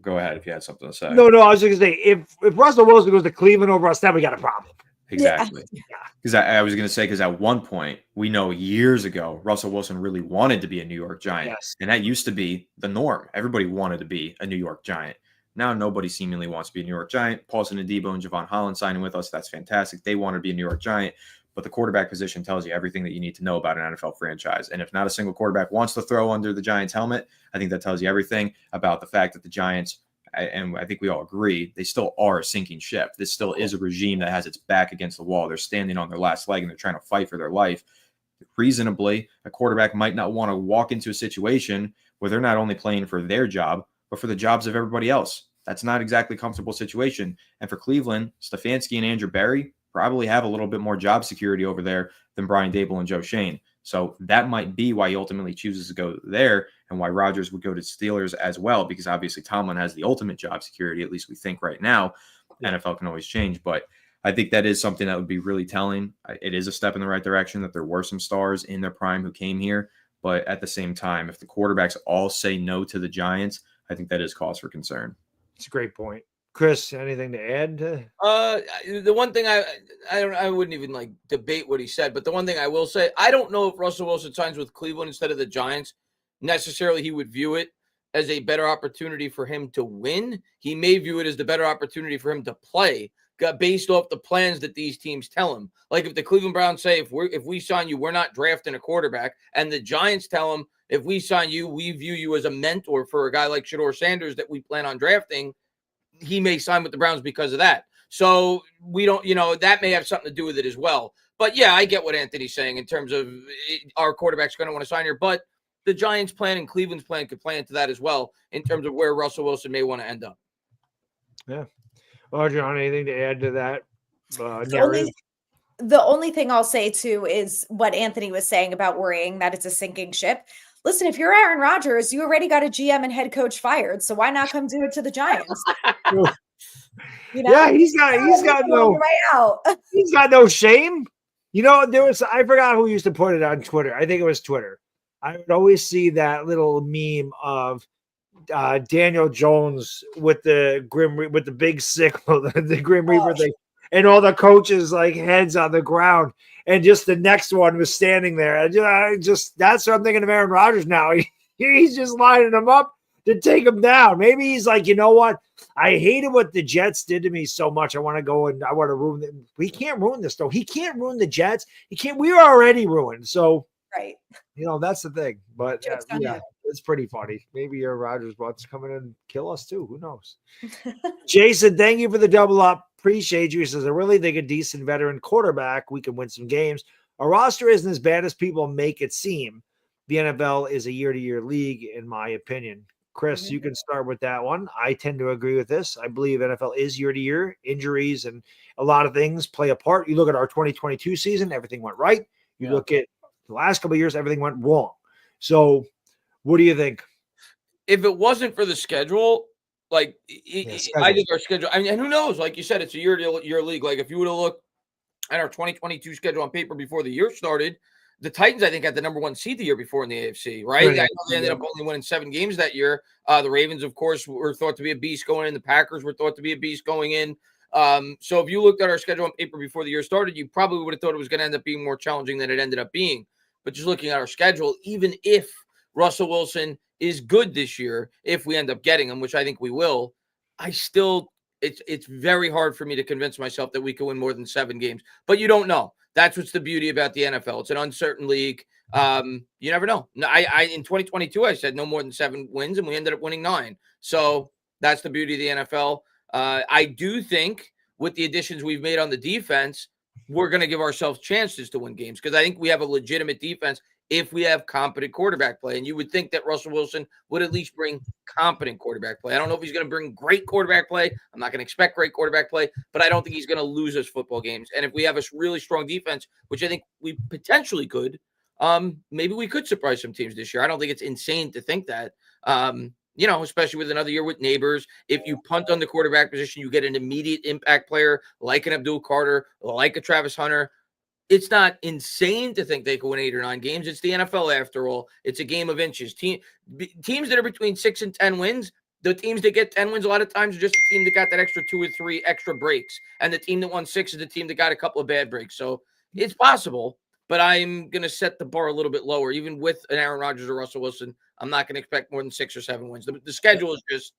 go ahead if you had something to say. No, I was just going to say, if Russell Wilson goes to Cleveland over us, then we got a problem. Exactly. Because I was going to say, because at one point, we know years ago, Russell Wilson really wanted to be a New York Giant. Yes. And that used to be the norm. Everybody wanted to be a New York Giant. Now nobody seemingly wants to be a New York Giant. Paulson Adebo and Javon Holland signing with us. That's fantastic. They want to be a New York Giant. But the quarterback position tells you everything that you need to know about an NFL franchise. And if not a single quarterback wants to throw under the Giants helmet, I think that tells you everything about the fact that the Giants, and I think we all agree, they still are a sinking ship. This still is a regime that has its back against the wall. They're standing on their last leg and they're trying to fight for their life. Reasonably, a quarterback might not want to walk into a situation where they're not only playing for their job, but for the jobs of everybody else. That's not exactly a comfortable situation. And for Cleveland, Stefanski and Andrew Berry probably have a little bit more job security over there than Brian Dable and Joe Schoen. So that might be why he ultimately chooses to go there and why Rodgers would go to Steelers as well, because obviously Tomlin has the ultimate job security, at least we think right now. NFL can always change, but I think that is something that would be really telling. It is a step in the right direction that there were some stars in their prime who came here, but at the same time, if the quarterbacks all say no to the Giants, I think that is cause for concern. It's a great point. Chris, anything to add? The one thing I wouldn't even like debate what he said, but the one thing I will say, I don't know if Russell Wilson signs with Cleveland instead of the Giants, necessarily he would view it as a better opportunity for him to win. He may view it as the better opportunity for him to play, based off the plans that these teams tell him. Like if the Cleveland Browns say, if we sign you, we're not drafting a quarterback, and the Giants tell him, if we sign you, we view you as a mentor for a guy like Shedeur Sanders that we plan on drafting, he may sign with the Browns because of that. So we don't, that may have something to do with it as well. But yeah, I get what Anthony's saying in terms of our quarterback's going to want to sign here. But the Giants' plan and Cleveland's plan could play into that as well in terms of where Russell Wilson may want to end up. Yeah. John, anything to add to that narrative? The only thing I'll say too is what Anthony was saying about worrying that it's a sinking ship. Listen, if you're Aaron Rodgers, you already got a GM and head coach fired, so why not come do it to the Giants? Yeah, he's got no shame. I forgot who used to put it on Twitter. I think it was Twitter. I would always see that little meme of Daniel Jones with the big sickle, the Grim Reaper thing, and all the coaches like heads on the ground, and just the next one was standing there. That's what I'm thinking of Aaron Rodgers now. He's just lining them up to take him down. Maybe he's like, you know what? I hated what the Jets did to me so much. I want to go and I want to ruin it. We can't ruin this though. He can't ruin the Jets. He can't. We are already ruined. So right. That's the thing. But yeah, it's pretty funny. Maybe Aaron Rodgers wants to come in and kill us too. Who knows? Jason, thank you for the double up. Appreciate you. He says, I really think a decent veteran quarterback, we can win some games. Our roster isn't as bad as people make it seem. The NFL is a year-to-year league, in my opinion. Chris, you can start with that one. I tend to agree with this. I believe NFL is year-to-year. Injuries and a lot of things play a part. You look at our 2022 season, everything went right. You look at the last couple of years, everything went wrong. So what do you think? If it wasn't for the schedule, I think our schedule, and who knows? Like you said, it's a year-to-year league. Like if you would have looked at our 2022 schedule on paper before the year started, the Titans, I think, had the number 1 seed the year before in the AFC, right? I know they ended up only winning 7 games that year. The Ravens, of course, were thought to be a beast going in. The Packers were thought to be a beast going in. So if you looked at our schedule on paper before the year started, you probably would have thought it was going to end up being more challenging than it ended up being. But just looking at our schedule, even if Russell Wilson is good this year, if we end up getting him, which I think we will, it's very hard for me to convince myself that we can win more than 7 games. But you don't know. That's what's the beauty about the NFL. It's an uncertain league. You never know. I in 2022, I said no more than 7 wins, and we ended up winning 9. So that's the beauty of the NFL. I do think with the additions we've made on the defense, we're going to give ourselves chances to win games because I think we have a legitimate defense if we have competent quarterback play. And you would think that Russell Wilson would at least bring competent quarterback play. I don't know if he's going to bring great quarterback play. I'm not going to expect great quarterback play, but I don't think he's going to lose us football games. And if we have a really strong defense, which I think we potentially could, maybe we could surprise some teams this year. I don't think it's insane to think that, especially with another year with Neighbors. If you punt on the quarterback position, you get an immediate impact player like an Abdul Carter, like a Travis Hunter. It's not insane to think they could win 8 or 9 games. It's the NFL after all. It's a game of inches. Teams that are between 6 and 10 wins, the teams that get 10 wins a lot of times are just the team that got that extra 2 or 3 extra breaks. And the team that won 6 is the team that got a couple of bad breaks. So it's possible, but I'm going to set the bar a little bit lower. Even with an Aaron Rodgers or Russell Wilson, I'm not going to expect more than 6 or 7 wins. The schedule is just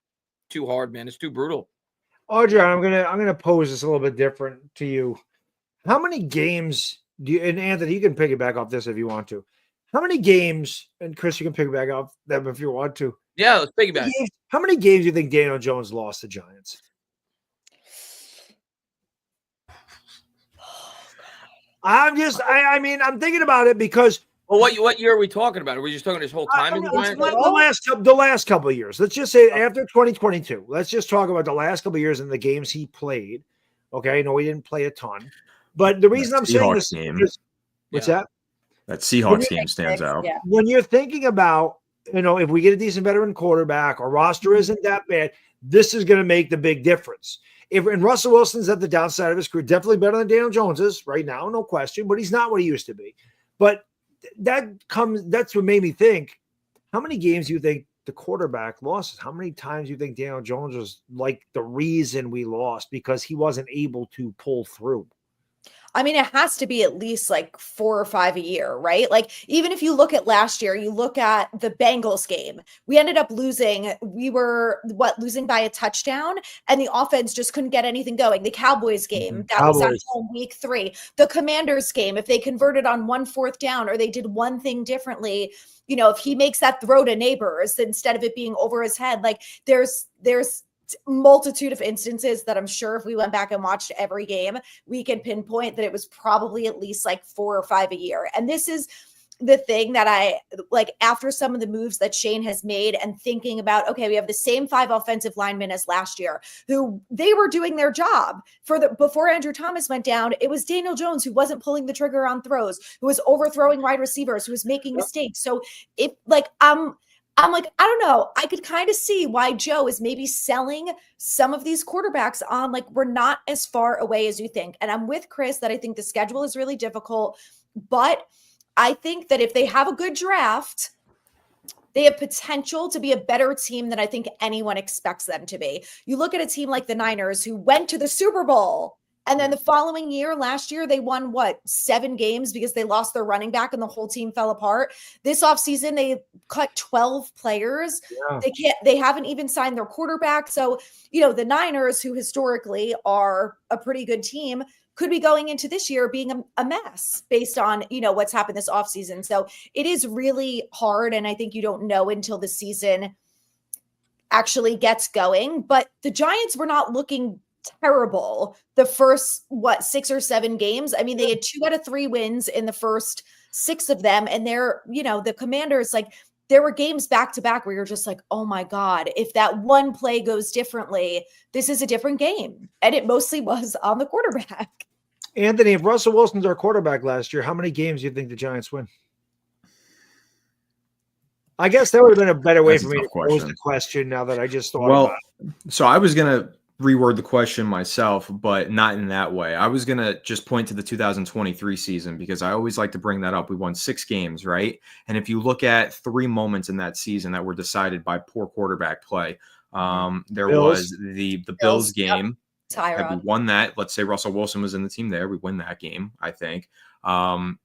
too hard, man. It's too brutal. Audrey, I'm gonna pose this a little bit different to you. How many games and Anthony, you can piggyback off this if you want to. How many games, and Chris, you can piggyback off them if you want to. Yeah, let's piggyback. How many games do you think Daniel Jones lost to Giants? I'm thinking about it because. Well, what year are we talking about? Are we just talking this whole time in the Giants? The last couple of years. Let's just say after 2022. Let's just talk about the last couple of years and the games he played. Okay, no, he didn't play a ton, but the reason I'm saying this is, what's that? That Seahawks game stands out. Yeah. When you're thinking about, if we get a decent veteran quarterback, our roster isn't that bad. This is going to make the big difference. And Russell Wilson's at the downside of his career, definitely better than Daniel Jones is right now, no question, but he's not what he used to be. But that's what made me think, how many games do you think the quarterback lost? How many times do you think Daniel Jones was like the reason we lost because he wasn't able to pull through? I mean, it has to be at least like 4 or 5 a year, right? Like, even if you look at last year, you look at the Bengals game, we ended up losing. We were losing by a touchdown, and the offense just couldn't get anything going. The Cowboys game, that was at home week 3. The Commanders game, if they converted on 1 4th down or they did one thing differently, if he makes that throw to Neighbors instead of it being over his head, like there's multitude of instances that I'm sure if we went back and watched every game, we can pinpoint that it was probably at least like 4 or 5 a year. And this is the thing that I like after some of the moves that Shane has made and thinking about, okay, we have the same 5 offensive linemen as last year who they were doing their job before Andrew Thomas went down. It was Daniel Jones who wasn't pulling the trigger on throws, who was overthrowing wide receivers, who was making mistakes. So if I'm like, I don't know. I could kind of see why Joe is maybe selling some of these quarterbacks on like, we're not as far away as you think. And I'm with Chris that I think the schedule is really difficult, but I think that if they have a good draft, they have potential to be a better team than I think anyone expects them to be. You look at a team like the Niners who went to the Super Bowl, and then the following year, last year, they won 7 games because they lost their running back and the whole team fell apart. This offseason, they cut 12 players. Yeah. They haven't even signed their quarterback. So, the Niners, who historically are a pretty good team, could be going into this year being a mess based on, what's happened this offseason. So it is really hard. And I think you don't know until the season actually gets going. But the Giants were not looking terrible the first 6 or 7 games. I mean, they had 2 out of 3 wins in the first 6 of them, and they're the Commanders, like there were games back to back where you're just like, oh my god, if that one play goes differently, this is a different game. And it mostly was on the quarterback. Anthony, if Russell Wilson's our quarterback last year, how many games do you think the Giants win? I guess that would have been a better way for me to pose the question now that I just thought about it. So I was going to reword the question myself, but not in that way. I was going to just point to the 2023 season because I always like to bring that up. We won 6 games, right? And if you look at 3 moments in that season that were decided by poor quarterback play, there was the Bills game. Had we won that, let's say Russell Wilson was in the team there, we win that game, I think.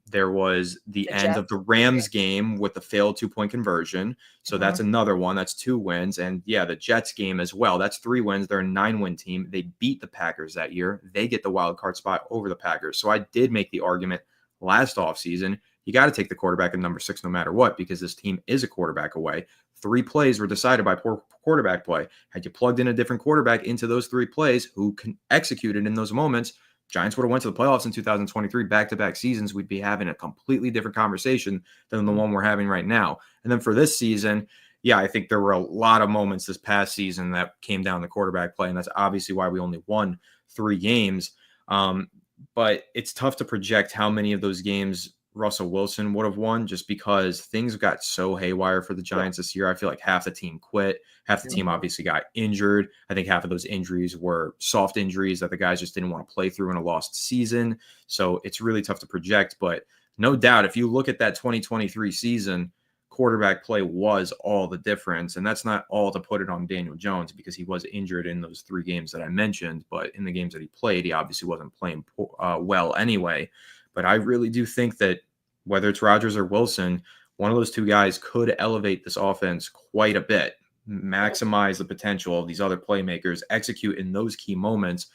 There was the end Jets of the Rams game with the failed 2-point conversion. So that's another one. That's 2 wins. And yeah, the Jets game as well. That's 3 wins. They're a 9-win team. They beat the Packers that year. They get the wild card spot over the Packers. So I did make the argument last offseason, you got to take the quarterback at number 6 no matter what, because this team is a quarterback away. 3 plays were decided by poor quarterback play. Had you plugged in a different quarterback into those 3 plays who executed in those moments, Giants would have went to the playoffs in 2023, back-to-back seasons. We'd be having a completely different conversation than the one we're having right now. And then for this season, yeah, I think there were a lot of moments this past season that came down to quarterback play, and that's obviously why we only won 3 games. But it's tough to project how many of those games Russell Wilson would have won just because things got so haywire for the Giants this year. I feel like half the team quit. Half the team obviously got injured. I think half of those injuries were soft injuries that the guys just didn't want to play through in a lost season. So it's really tough to project. But no doubt, if you look at that 2023 season, quarterback play was all the difference. And that's not all to put it on Daniel Jones because he was injured in those 3 games that I mentioned. But in the games that he played, he obviously wasn't playing well anyway. But I really do think that whether it's Rodgers or Wilson, one of those 2 guys could elevate this offense quite a bit, maximize the potential of these other playmakers, execute in those key moments.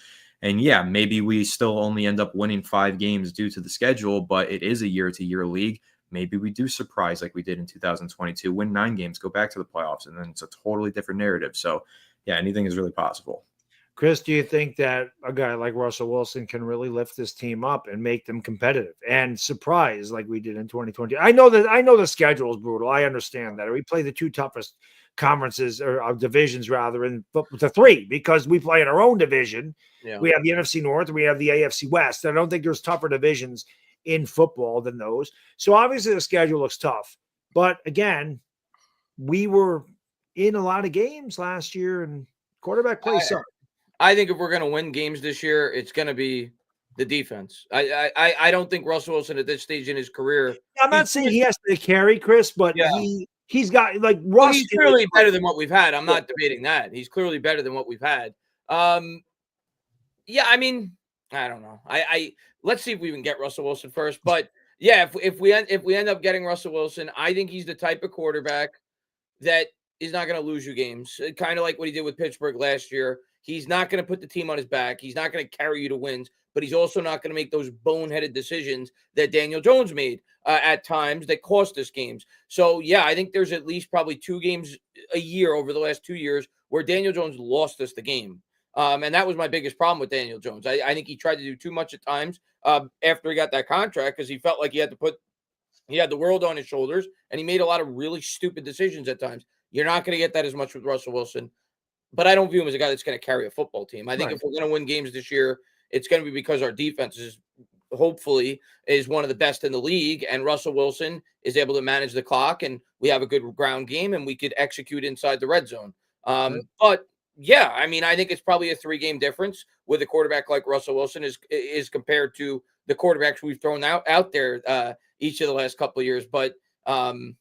And yeah, maybe we still only end up winning 5 games due to the schedule, but it is a year-to-year league. Maybe we do surprise like we did in 2022, win 9 games, go back to the playoffs, and then it's a totally different narrative. So yeah, anything is really possible. Chris, do you think that a guy like Russell Wilson can really lift this team up and make them competitive and surprise like we did in 2020? I know the schedule is brutal. I understand that. We play the 2 toughest conferences or divisions rather in the 3 because we play in our own division. Yeah. We have the NFC North and we have the AFC West. I don't think there's tougher divisions in football than those. So obviously the schedule looks tough. But again, we were in a lot of games last year and quarterback play sucked. I think if we're going to win games this year, it's going to be the defense. I don't think Russell Wilson at this stage in his career. I'm not saying he has to carry Chris, but Yeah. he's got like Russ. Well, he's clearly better than what we've had. I'm not debating that. He's clearly better than what we've had. Yeah, I mean, I don't know. I let's see if we can get Russell Wilson first. But yeah, if we end up getting Russell Wilson, I think he's the type of quarterback that is not going to lose you games. Kind of like what he did with Pittsburgh last year. He's not going to put the team on his back. He's not going to carry you to wins, but he's also not going to make those boneheaded decisions that Daniel Jones made at times that cost us games. So, yeah, I think there's at least probably 2 games a year over the last 2 years where Daniel Jones lost us the game. And that was my biggest problem with Daniel Jones. I think he tried to do too much at times after he got that contract because he felt like he had the world on his shoulders, and he made a lot of really stupid decisions at times. You're not going to get that as much with Russell Wilson. But I don't view him as a guy that's going to carry a football team. I think if we're going to win games this year, it's going to be because our defense is hopefully is one of the best in the league, and Russell Wilson is able to manage the clock, and we have a good ground game, and we could execute inside the red zone. But yeah, I mean, I think it's probably a 3-game difference with a quarterback like Russell Wilson is compared to the quarterbacks we've thrown out there each of the last couple of years. But the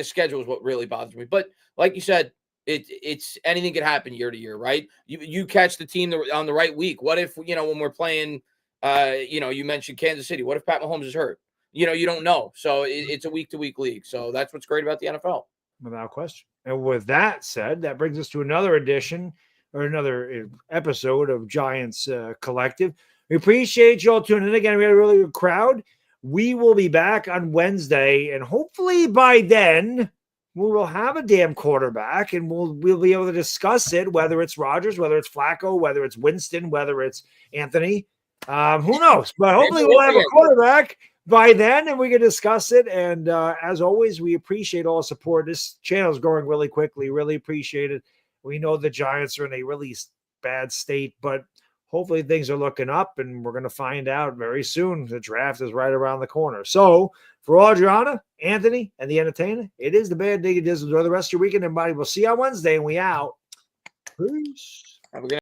schedule is what really bothers me. But like you said, it's anything could happen year to year, right? You catch the team on the right week. What if, when we're playing, you mentioned Kansas City. What if Pat Mahomes is hurt? You don't know. So it's a week-to-week league. So that's what's great about the NFL. Without question. And with that said, that brings us to another edition or another episode of Giants Collective. We appreciate you all tuning in. Again, we had a really good crowd. We will be back on Wednesday, and hopefully by then we will have a damn quarterback, and we'll be able to discuss it, whether it's Rodgers, whether it's Flacco, whether it's Winston, whether it's Anthony. Who knows? But hopefully we'll have a quarterback by then, and we can discuss it. And as always, we appreciate all the support. This channel is growing really quickly. Really appreciate it. We know the Giants are in a really bad state, but hopefully things are looking up, and we're going to find out very soon. The draft is right around the corner. So for Adriana, Anthony, and the entertainer, it is the Bad Diggy Dizzle. Enjoy the rest of your weekend, everybody. We'll see you on Wednesday, and we out. Peace. Have a good